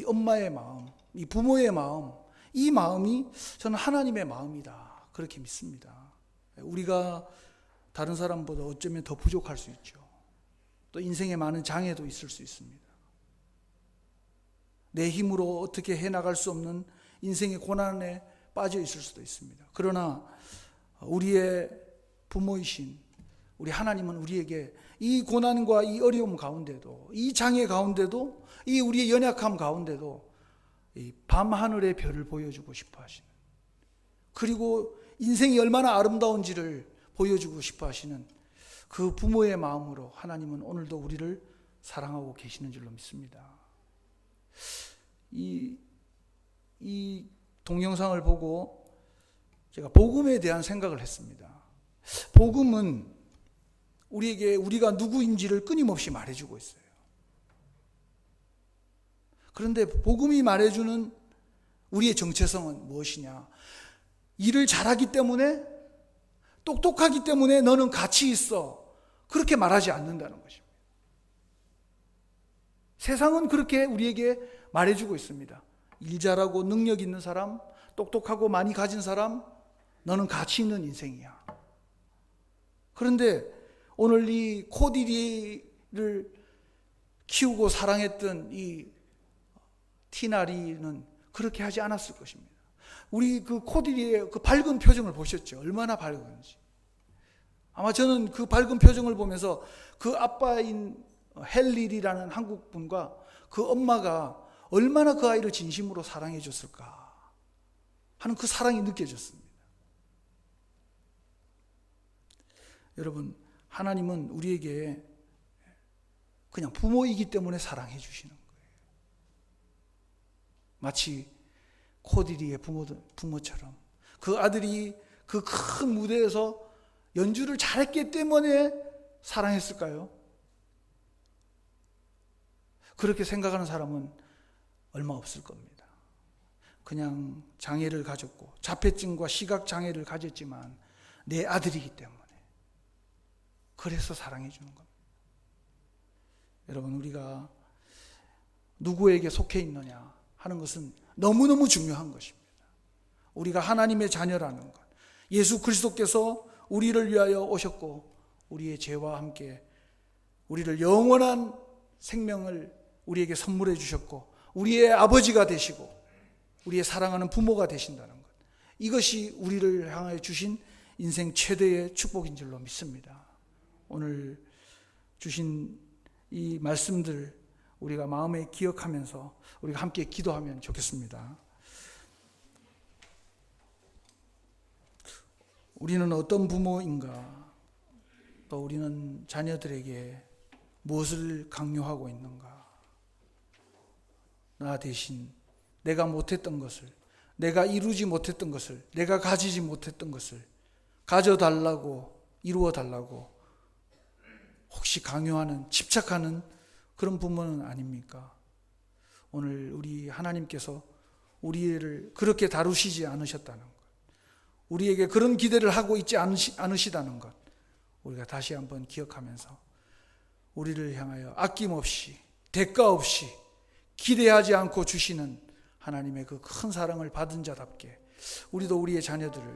엄마의 마음, 이 부모의 마음, 이 마음이 저는 하나님의 마음이다, 그렇게 믿습니다. 우리가 다른 사람보다 어쩌면 더 부족할 수 있죠. 또 인생에 많은 장애도 있을 수 있습니다. 내 힘으로 어떻게 해나갈 수 없는 인생의 고난에 빠져 있을 수도 있습니다. 그러나 우리의 부모이신 우리 하나님은 우리에게 이 고난과 이 어려움 가운데도, 이 장애 가운데도, 이 우리의 연약함 가운데도 이 밤하늘의 별을 보여주고 싶어 하시는, 그리고 인생이 얼마나 아름다운지를 보여주고 싶어 하시는 그 부모의 마음으로 하나님은 오늘도 우리를 사랑하고 계시는 줄로 믿습니다. 이 동영상을 보고 제가 복음에 대한 생각을 했습니다. 복음은 우리에게 우리가 누구인지를 끊임없이 말해주고 있어요. 그런데 복음이 말해주는 우리의 정체성은 무엇이냐? 일을 잘하기 때문에, 똑똑하기 때문에 너는 가치 있어, 그렇게 말하지 않는다는 것입니다. 세상은 그렇게 우리에게 말해주고 있습니다. 일 잘하고 능력 있는 사람, 똑똑하고 많이 가진 사람, 너는 가치 있는 인생이야. 그런데 오늘 이 코디리를 키우고 사랑했던 이 티나리는 그렇게 하지 않았을 것입니다. 우리 그 코디리의 그 밝은 표정을 보셨죠? 얼마나 밝은지. 아마 저는 그 밝은 표정을 보면서 그 아빠인 헬릴이라는 한국 분과 그 엄마가 얼마나 그 아이를 진심으로 사랑해 줬을까 하는 그 사랑이 느껴졌습니다. 여러분, 하나님은 우리에게 그냥 부모이기 때문에 사랑해 주시는 거예요. 마치 코디리의 부모처럼 그 아들이 그 큰 무대에서 연주를 잘했기 때문에 사랑했을까요? 그렇게 생각하는 사람은 얼마 없을 겁니다. 그냥 장애를 가졌고 자폐증과 시각장애를 가졌지만 내 아들이기 때문에 그래서 사랑해 주는 겁니다. 여러분, 우리가 누구에게 속해 있느냐 하는 것은 너무너무 중요한 것입니다. 우리가 하나님의 자녀라는 것, 예수 그리스도께서 우리를 위하여 오셨고 우리의 죄와 함께 우리를 영원한 생명을 우리에게 선물해 주셨고 우리의 아버지가 되시고 우리의 사랑하는 부모가 되신다는 것, 이것이 우리를 향하여 주신 인생 최대의 축복인 줄로 믿습니다. 오늘 주신 이 말씀들 우리가 마음에 기억하면서 우리가 함께 기도하면 좋겠습니다. 우리는 어떤 부모인가? 또 우리는 자녀들에게 무엇을 강요하고 있는가? 나 대신 내가 못했던 것을, 내가 이루지 못했던 것을, 내가 가지지 못했던 것을 가져달라고, 이루어달라고 혹시 강요하는, 집착하는 그런 부모는 아닙니까? 오늘 우리 하나님께서 우리를 그렇게 다루시지 않으셨다는 것, 우리에게 그런 기대를 하고 있지 않으시다는 것, 우리가 다시 한번 기억하면서 우리를 향하여 아낌없이, 대가 없이 기대하지 않고 주시는 하나님의 그 큰 사랑을 받은 자답게 우리도 우리의 자녀들을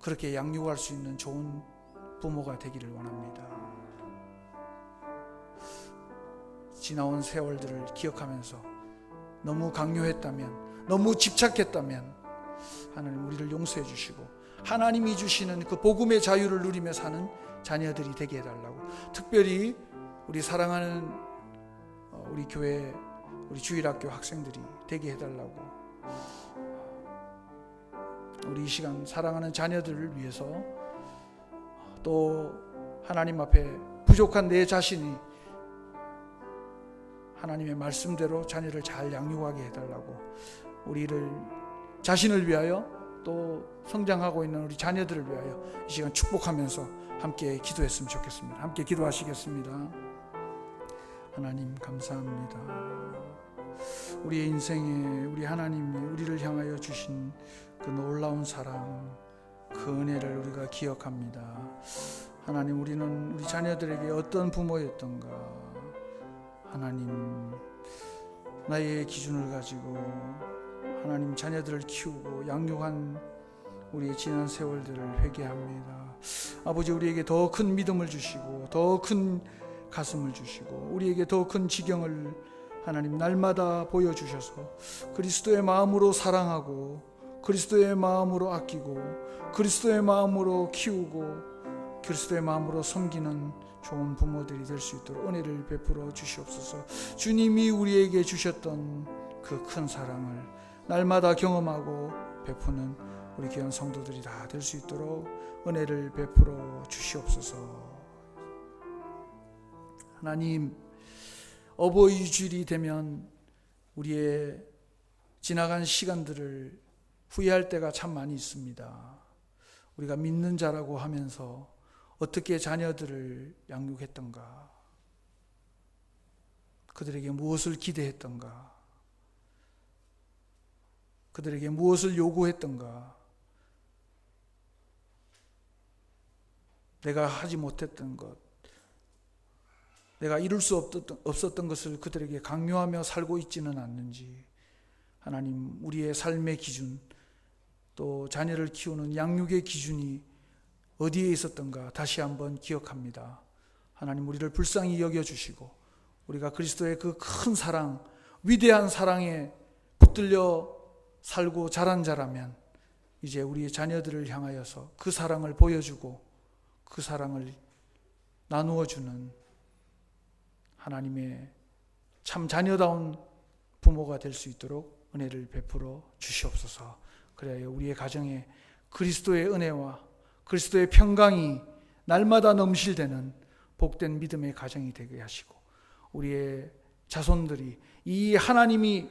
그렇게 양육할 수 있는 좋은 부모가 되기를 원합니다. 지나온 세월들을 기억하면서 너무 강요했다면, 너무 집착했다면 하나님 우리를 용서해 주시고 하나님이 주시는 그 복음의 자유를 누리며 사는 자녀들이 되게 해달라고, 특별히 우리 사랑하는 우리 교회, 우리 주일학교 학생들이 되게 해달라고, 우리 이 시간 사랑하는 자녀들을 위해서 또 하나님 앞에 부족한 내 자신이 하나님의 말씀대로 자녀를 잘 양육하게 해달라고, 우리를 자신을 위하여 또 성장하고 있는 우리 자녀들을 위하여 이 시간 축복하면서 함께 기도했으면 좋겠습니다. 함께 기도하시겠습니다. 하나님 감사합니다. 우리의 인생에 우리 하나님이 우리를 향하여 주신 그 놀라운 사랑, 그 은혜를 우리가 기억합니다. 하나님, 우리는 우리 자녀들에게 어떤 부모였던가, 하나님 나의 기준을 가지고 하나님 자녀들을 키우고 양육한 우리의 지난 세월들을 회개합니다. 아버지, 우리에게 더 큰 믿음을 주시고 더 큰 가슴을 주시고 우리에게 더 큰 지경을 하나님 날마다 보여주셔서 그리스도의 마음으로 사랑하고 그리스도의 마음으로 아끼고 그리스도의 마음으로 키우고 그리스도의 마음으로 섬기는 좋은 부모들이 될 수 있도록 은혜를 베풀어 주시옵소서. 주님이 우리에게 주셨던 그 큰 사랑을 날마다 경험하고 베푸는 우리 귀한 성도들이 다 될 수 있도록 은혜를 베풀어 주시옵소서. 하나님, 어버이 주일이 되면 우리의 지나간 시간들을 후회할 때가 참 많이 있습니다. 우리가 믿는 자라고 하면서 어떻게 자녀들을 양육했던가, 그들에게 무엇을 기대했던가, 그들에게 무엇을 요구했던가, 내가 하지 못했던 것, 내가 이룰 수 없었던 것을 그들에게 강요하며 살고 있지는 않는지, 하나님, 우리의 삶의 기준, 또 자녀를 키우는 양육의 기준이 어디에 있었던가 다시 한번 기억합니다. 하나님, 우리를 불쌍히 여겨주시고 우리가 그리스도의 그 큰 사랑, 위대한 사랑에 붙들려 살고 자란 자라면 이제 우리의 자녀들을 향하여서 그 사랑을 보여주고 그 사랑을 나누어주는 하나님의 참 자녀다운 부모가 될 수 있도록 은혜를 베풀어 주시옵소서. 그래야 우리의 가정에 그리스도의 은혜와 그리스도의 평강이 날마다 넘실대는 복된 믿음의 가정이 되게 하시고 우리의 자손들이 이 하나님이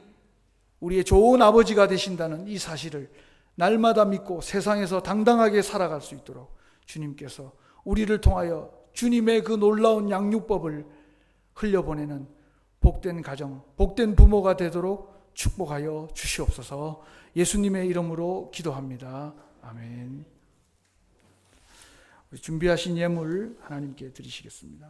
우리의 좋은 아버지가 되신다는 이 사실을 날마다 믿고 세상에서 당당하게 살아갈 수 있도록 주님께서 우리를 통하여 주님의 그 놀라운 양육법을 흘려보내는 복된 가정, 복된 부모가 되도록 축복하여 주시옵소서. 예수님의 이름으로 기도합니다. 아멘. 우리 준비하신 예물 하나님께 드리시겠습니다.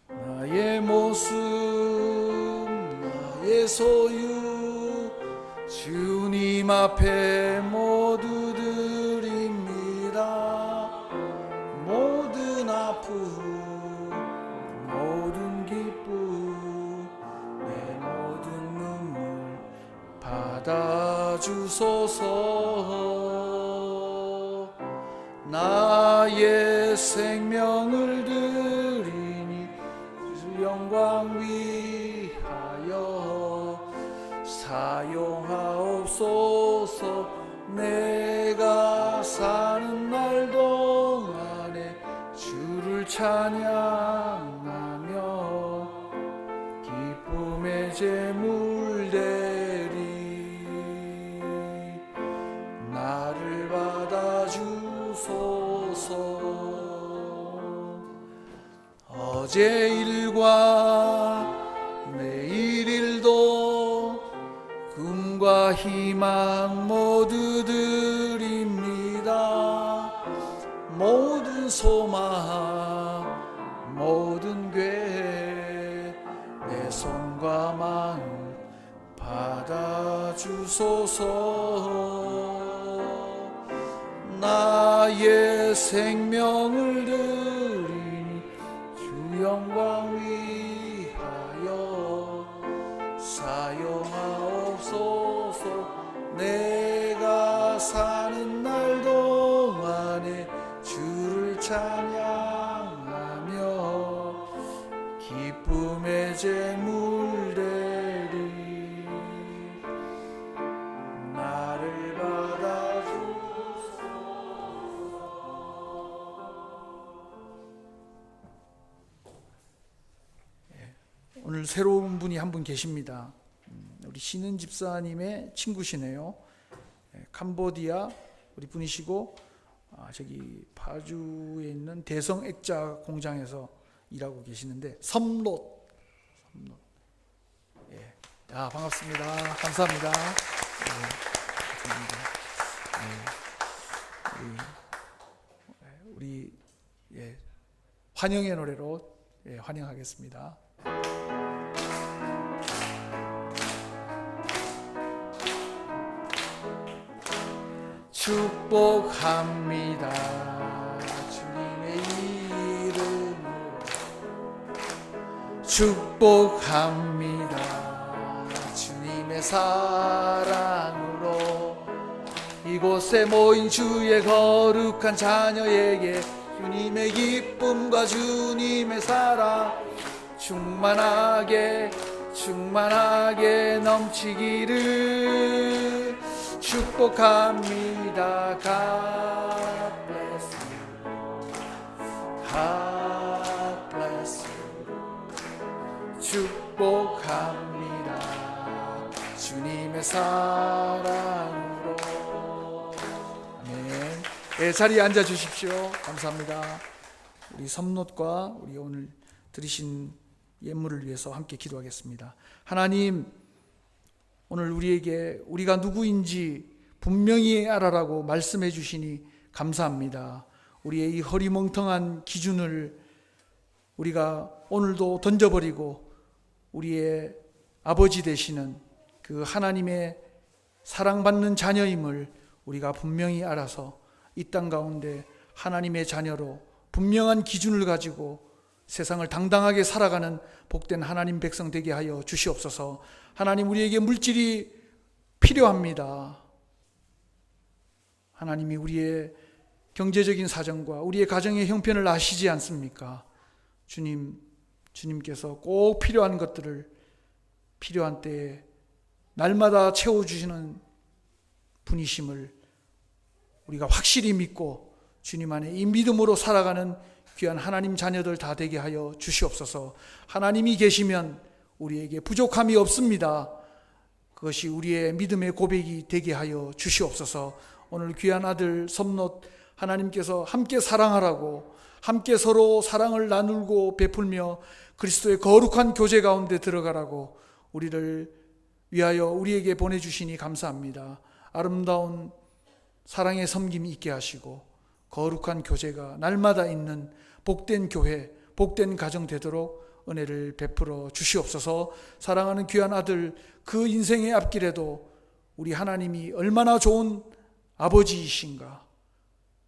나의 모습, 나의 소유, 주님 앞에 모두 드립니다. 모든 아픔, 모든 기쁨, 내 모든 눈물 받아주소서. 나의 생명을 영광 위하여 사용하옵소서. 내가 사는 날 동안에 주를 찬양하며 기쁨의 제물 드리 나를 받아주소서. 어제 일과 내일 일도 꿈과 희망 모두 드립니다. 모든 소망 모든 괴 내 손과 마음 받아주소서. 나의 생명을 드리니 주 영광 위하여 사용하옵소서. 내가 사는 날 동안에 주를 찬양하며 기쁨의 제물 드리 나를 받아주소서. 오늘 새로운 분이 한 분 계십니다. 우리 신은 집사님의 친구시네요. 캄보디아 우리 분이시고 저기 파주에 있는 대성 액자 공장에서 일하고 계시는데 섬롯. 예. 야, 반갑습니다. 감사합니다. 예, 감사합니다. 예. 우리 예, 환영의 노래로 예, 환영하겠습니다. 축복합니다. 주님의 이름으로 축복합니다. 주님의 사랑으로 이곳에 모인 주의 거룩한 자녀에게 주님의 기쁨과 주님의 사랑 충만하게 넘치기를 축복합니다. God bless you. God bless you. 축복합니다. 주님의 사랑으로. 아멘. 네, 자리에 앉아 주십시오. 감사합니다. 우리 섬롯과 우리 오늘 드리신 예물을 위해서 함께 기도하겠습니다. 하나님, 오늘 우리에게 우리가 누구인지 분명히 알아라고 말씀해 주시니 감사합니다. 우리의 이 허리멍텅한 기준을 우리가 오늘도 던져버리고 우리의 아버지 되시는 그 하나님의 사랑받는 자녀임을 우리가 분명히 알아서 이 땅 가운데 하나님의 자녀로 분명한 기준을 가지고 세상을 당당하게 살아가는 복된 하나님 백성 되게 하여 주시옵소서. 하나님, 우리에게 물질이 필요합니다. 하나님이 우리의 경제적인 사정과 우리의 가정의 형편을 아시지 않습니까? 주님께서 꼭 필요한 것들을 필요한 때에 날마다 채워주시는 분이심을 우리가 확실히 믿고 주님 안에 이 믿음으로 살아가는 귀한 하나님 자녀들 다 되게 하여 주시옵소서. 하나님이 계시면 우리에게 부족함이 없습니다. 그것이 우리의 믿음의 고백이 되게 하여 주시옵소서. 오늘 귀한 아들 섬롯 하나님께서 함께 사랑하라고, 함께 서로 사랑을 나누고 베풀며 그리스도의 거룩한 교제 가운데 들어가라고 우리를 위하여 우리에게 보내주시니 감사합니다. 아름다운 사랑의 섬김이 있게 하시고 거룩한 교제가 날마다 있는 복된 교회, 복된 가정 되도록 은혜를 베풀어 주시옵소서. 사랑하는 귀한 아들, 그 인생의 앞길에도 우리 하나님이 얼마나 좋은 아버지이신가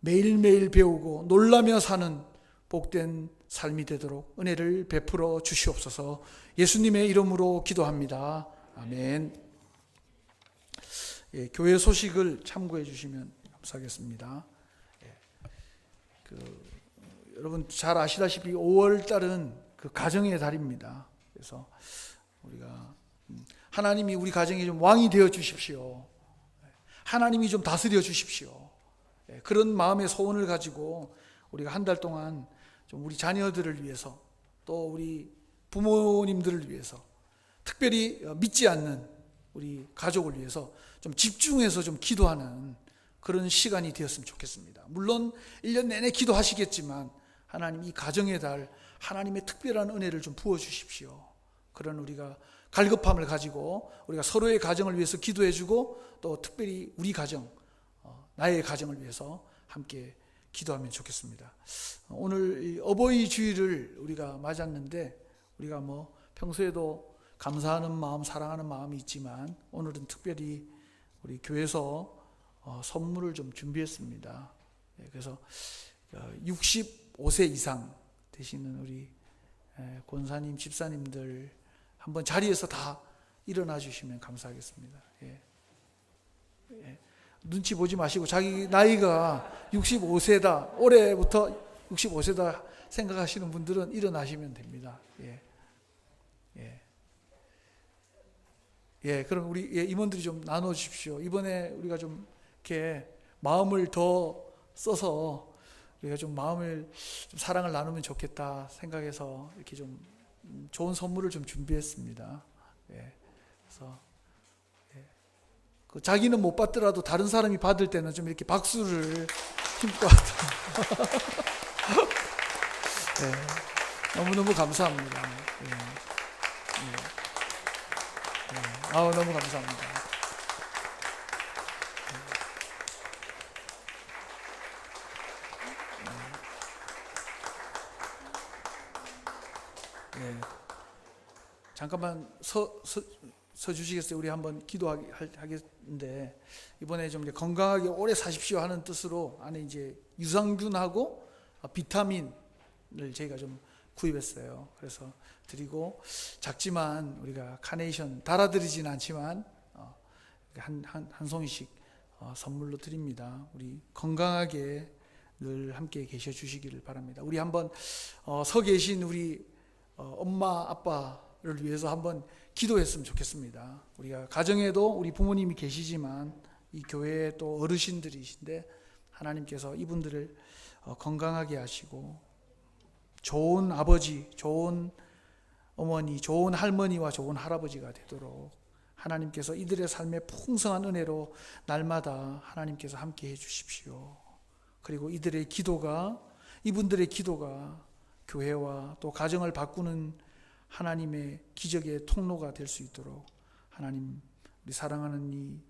매일매일 배우고 놀라며 사는 복된 삶이 되도록 은혜를 베풀어 주시옵소서. 예수님의 이름으로 기도합니다. 아멘. 예, 교회 소식을 참고해 주시면 감사하겠습니다. 여러분 잘 아시다시피 5월 달은 그 가정의 달입니다. 그래서 우리가 하나님이 우리 가정에 좀 왕이 되어 주십시오. 하나님이 좀 다스려 주십시오. 그런 마음의 소원을 가지고 우리가 한 달 동안 좀 우리 자녀들을 위해서 또 우리 부모님들을 위해서 특별히 믿지 않는 우리 가족을 위해서 좀 집중해서 좀 기도하는 그런 시간이 되었으면 좋겠습니다. 물론 1년 내내 기도하시겠지만 하나님 이 가정의 달 하나님의 특별한 은혜를 좀 부어주십시오. 그런 우리가 갈급함을 가지고 우리가 서로의 가정을 위해서 기도해주고 또 특별히 우리 가정, 나의 가정을 위해서 함께 기도하면 좋겠습니다. 오늘 어버이 주일을 우리가 맞았는데 우리가 뭐 평소에도 감사하는 마음, 사랑하는 마음이 있지만 오늘은 특별히 우리 교회에서 선물을 좀 준비했습니다. 그래서 65세 이상 되시는 우리 권사님, 집사님들 한번 자리에서 다 일어나 주시면 감사하겠습니다. 눈치 보지 마시고 자기 나이가 65세다, 올해부터 65세다 생각하시는 분들은 일어나시면 됩니다. 그럼 우리 임원들이 좀 나눠 주십시오. 이번에 우리가 좀 이렇게 마음을 더 써서 우리가 좀 마음을 좀 사랑을 나누면 좋겠다 생각해서 이렇게 좀 좋은 선물을 좀 준비했습니다. 그래서 그 자기는 못 받더라도 다른 사람이 받을 때는 좀 이렇게 박수를 힘껏 너무너무 감사합니다. 너무 감사합니다. 잠깐만 서 주시겠어요? 우리 한번 기도하겠는데 이번에 좀 이제 건강하게 오래 사십시오 하는 뜻으로 안에 이제 유산균하고 비타민을 저희가 좀 구입했어요. 그래서 드리고 작지만 우리가 카네이션 달아드리진 않지만 한 송이씩 선물로 드립니다. 우리 건강하게 늘 함께 계셔 주시기를 바랍니다. 우리 한번 서 계신 우리 엄마 아빠를 위해서 한번 기도했으면 좋겠습니다. 우리가 가정에도 우리 부모님이 계시지만 이 교회에 또 어르신들이신데 하나님께서 이분들을 건강하게 하시고 좋은 아버지, 좋은 어머니, 좋은 할머니와 좋은 할아버지가 되도록 하나님께서 이들의 삶에 풍성한 은혜로 날마다 하나님께서 함께 해 주십시오. 그리고 이분들의 기도가 교회와 또 가정을 바꾸는 하나님의 기적의 통로가 될 수 있도록 하나님, 우리 사랑하는 이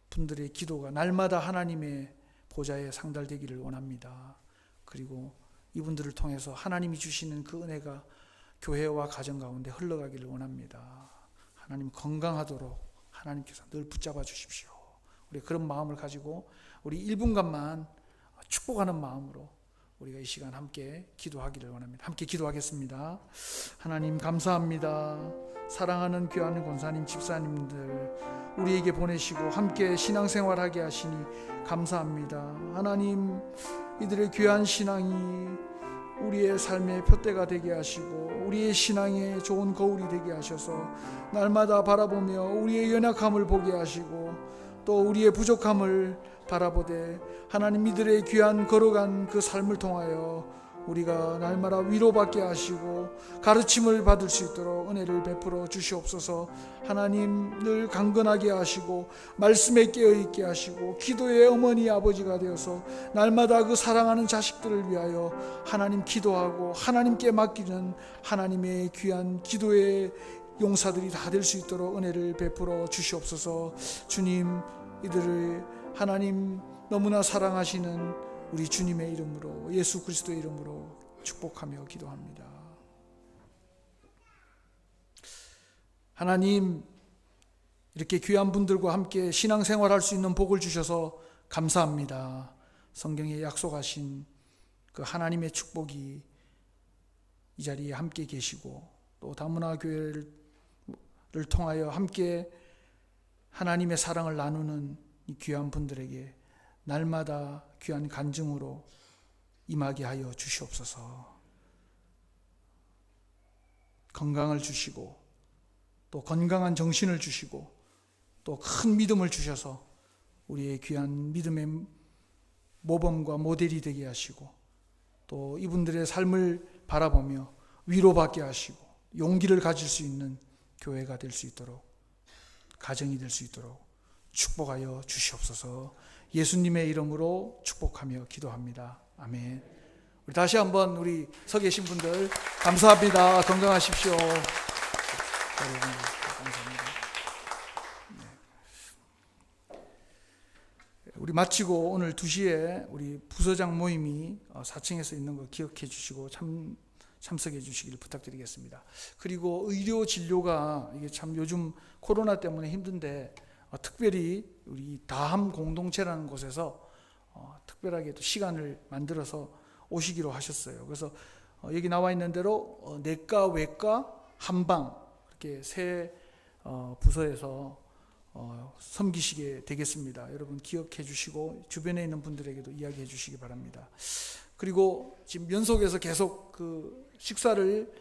분들의 기도가 날마다 하나님의 보좌에 상달되기를 원합니다. 그리고 이분들을 통해서 하나님이 주시는 그 은혜가 교회와 가정 가운데 흘러가기를 원합니다. 하나님 건강하도록 하나님께서 늘 붙잡아 주십시오. 우리 그런 마음을 가지고 우리 1분간만 축복하는 마음으로 우리가 이 시간 함께 기도하기를 원합니다. 함께 기도하겠습니다. 하나님 감사합니다. 사랑하는 귀한 권사님, 집사님들 우리에게 보내시고 함께 신앙생활하게 하시니 감사합니다. 하나님 이들의 귀한 신앙이 우리의 삶의 표대가 되게 하시고 우리의 신앙에 좋은 거울이 되게 하셔서 날마다 바라보며 우리의 연약함을 보게 하시고 또 우리의 부족함을 바라보되 하나님 이들의 귀한 걸어간 그 삶을 통하여 우리가 날마다 위로받게 하시고 가르침을 받을 수 있도록 은혜를 베풀어 주시옵소서. 하나님 늘 강건하게 하시고 말씀에 깨어있게 하시고 기도의 어머니 아버지가 되어서 날마다 그 사랑하는 자식들을 위하여 하나님 기도하고 하나님께 맡기는 하나님의 귀한 기도의 용사들이 다 될 수 있도록 은혜를 베풀어 주시옵소서. 주님 이들을 하나님 너무나 사랑하시는 우리 주님의 이름으로 예수 그리스도의 이름으로 축복하며 기도합니다. 하나님 이렇게 귀한 분들과 함께 신앙생활할 수 있는 복을 주셔서 감사합니다. 성경에 약속하신 그 하나님의 축복이 이 자리에 함께 계시고 또 다문화 교회를 통하여 함께 하나님의 사랑을 나누는 이 귀한 분들에게 날마다 귀한 간증으로 임하게 하여 주시옵소서. 건강을 주시고 또 건강한 정신을 주시고 또 큰 믿음을 주셔서 우리의 귀한 믿음의 모범과 모델이 되게 하시고 또 이분들의 삶을 바라보며 위로받게 하시고 용기를 가질 수 있는 교회가 될 수 있도록, 가정이 될 수 있도록 축복하여 주시옵소서. 예수님의 이름으로 축복하며 기도합니다. 아멘. 우리 다시 한번 우리 서 계신 분들 감사합니다. 건강하십시오. 여러분 감사합니다. 우리 마치고 오늘 2시에 우리 부서장 모임이 4층에서 있는 거 기억해 주시고 참석해 주시기를 부탁드리겠습니다. 그리고 의료 진료가 이게 참 요즘 코로나 때문에 힘든데 특별히 우리 다함 공동체라는 곳에서 특별하게 또 시간을 만들어서 오시기로 하셨어요. 그래서 여기 나와 있는 대로 내과, 외과, 한방 이렇게 세 부서에서 섬기시게 되겠습니다. 여러분 기억해 주시고 주변에 있는 분들에게도 이야기해 주시기 바랍니다. 그리고 지금 연속해서 계속 그 식사를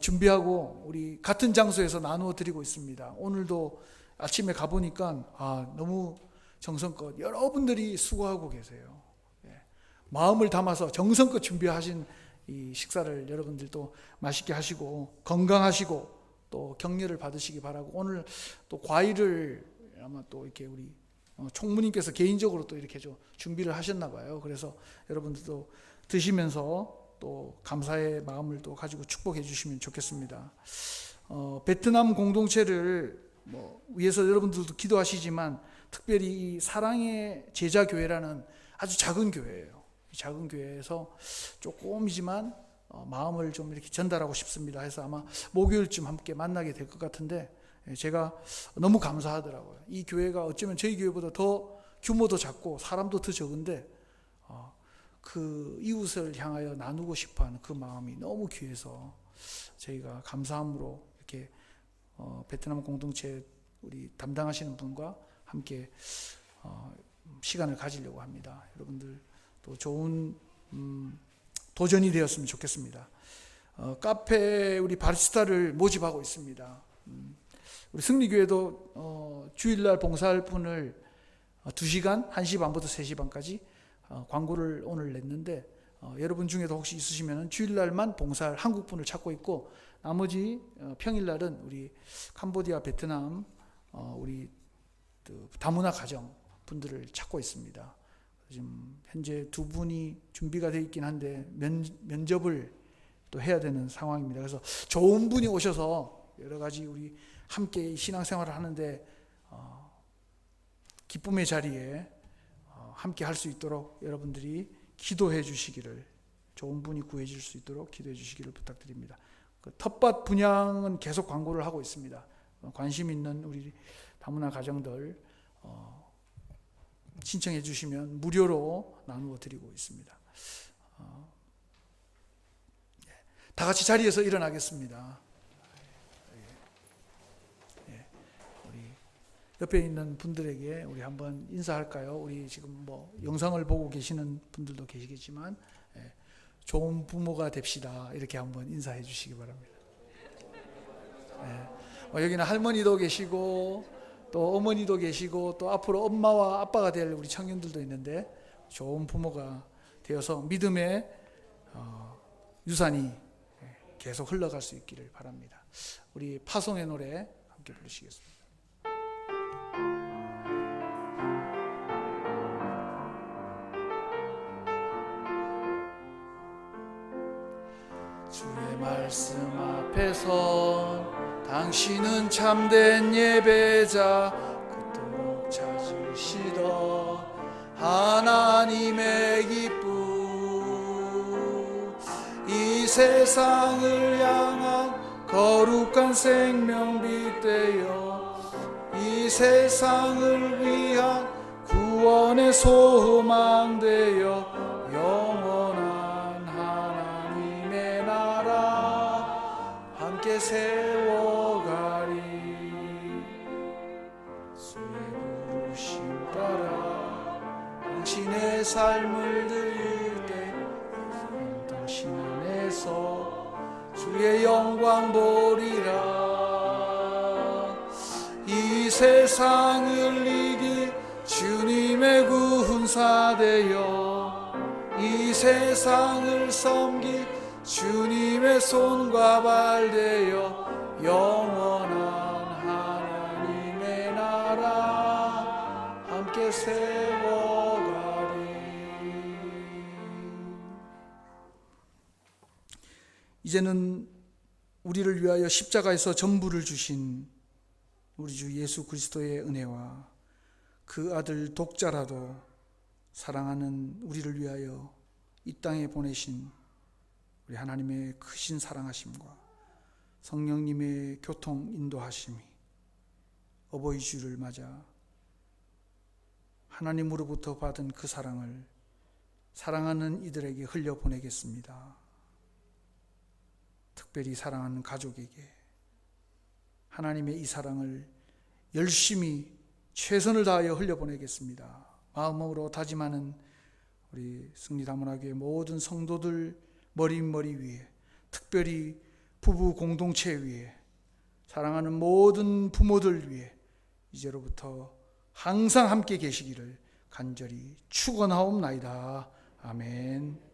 준비하고 우리 같은 장소에서 나누어 드리고 있습니다. 오늘도 아침에 가보니까 너무 정성껏 여러분들이 수고하고 계세요. 마음을 담아서 정성껏 준비하신 이 식사를 여러분들도 맛있게 하시고 건강하시고 또 격려를 받으시기 바라고, 오늘 또 과일을 아마 또 이렇게 우리 총무님께서 개인적으로 또 이렇게 좀 준비를 하셨나 봐요. 그래서 여러분들도 드시면서 또 감사의 마음을 또 가지고 축복해 주시면 좋겠습니다. 베트남 공동체를 위해서 여러분들도 기도하시지만 특별히 이 사랑의 제자교회라는 아주 작은 교회예요. 작은 교회에서 조금이지만 마음을 좀 이렇게 전달하고 싶습니다 해서 아마 목요일쯤 함께 만나게 될 것 같은데, 제가 너무 감사하더라고요. 이 교회가 어쩌면 저희 교회보다 더 규모도 작고 사람도 더 적은데 그 이웃을 향하여 나누고 싶어하는 그 마음이 너무 귀해서 저희가 감사함으로 이렇게 베트남 공동체 우리 담당하시는 분과 함께 시간을 가지려고 합니다. 여러분들 또 좋은 도전이 되었으면 좋겠습니다. 카페 우리 바리스타를 모집하고 있습니다. 우리 승리교회도 주일날 봉사할 분을 2시간, 1시 반부터 3시 반까지 광고를 오늘 냈는데, 여러분 중에도 혹시 있으시면 주일날만 봉사할 한국분을 찾고 있고, 나머지 평일날은 우리 캄보디아, 베트남 우리 다문화 가정 분들을 찾고 있습니다. 지금 현재 2분이 준비가 되어 있긴 한데 면접을 또 해야 되는 상황입니다. 그래서 좋은 분이 오셔서 여러 가지 우리 함께 신앙생활을 하는데 기쁨의 자리에 함께 할 수 있도록 여러분들이 기도해 주시기를, 좋은 분이 구해질 수 있도록 기도해 주시기를 부탁드립니다. 그 텃밭 분양은 계속 광고를 하고 있습니다. 관심 있는 우리 다문화 가정들 신청해 주시면 무료로 나누어 드리고 있습니다. 다 같이 자리에서 일어나겠습니다. 우리 옆에 있는 분들에게 우리 한번 인사할까요? 우리 지금 영상을 보고 계시는 분들도 계시겠지만 좋은 부모가 됩시다, 이렇게 한번 인사해 주시기 바랍니다. 여기는 할머니도 계시고 또 어머니도 계시고 또 앞으로 엄마와 아빠가 될 우리 청년들도 있는데, 좋은 부모가 되어서 믿음의 유산이 계속 흘러갈 수 있기를 바랍니다. 우리 파송의 노래 함께 부르시겠습니다. 주의 말씀 앞에서 당신은 참된 예배자, 그토록 찾으시던 하나님의 기쁨, 이 세상을 향한 거룩한 생명빛 되어 이 세상을 위한 구원의 소망 되어 영원한 하나님의 나라 함께 세워가리. 주의 부르심 따라 당신의 삶을 드릴 때 당신 안에서 주의 영 영광 보리라. 이 세상을 이기 주님의 구원사 되어 이 세상을 섬기 주님의 손과 발 되어 영원한 하나님의 나라 함께 세워가리. 이제는 우리를 위하여 십자가에서 전부를 주신 우리 주 예수 그리스도의 은혜와 그 아들 독자라도 사랑하는 우리를 위하여 이 땅에 보내신 우리 하나님의 크신 사랑하심과 성령님의 교통 인도하심이 어버이 주를 맞아 하나님으로부터 받은 그 사랑을 사랑하는 이들에게 흘려보내겠습니다. 특별히 사랑하는 가족에게 하나님의 이 사랑을 열심히 최선을 다하여 흘려보내겠습니다. 마음으로 다짐하는 우리 승리다문화교회 모든 성도들 머리 위에, 특별히 부부 공동체 위에, 사랑하는 모든 부모들 위에 이제로부터 항상 함께 계시기를 간절히 축원하옵나이다. 아멘.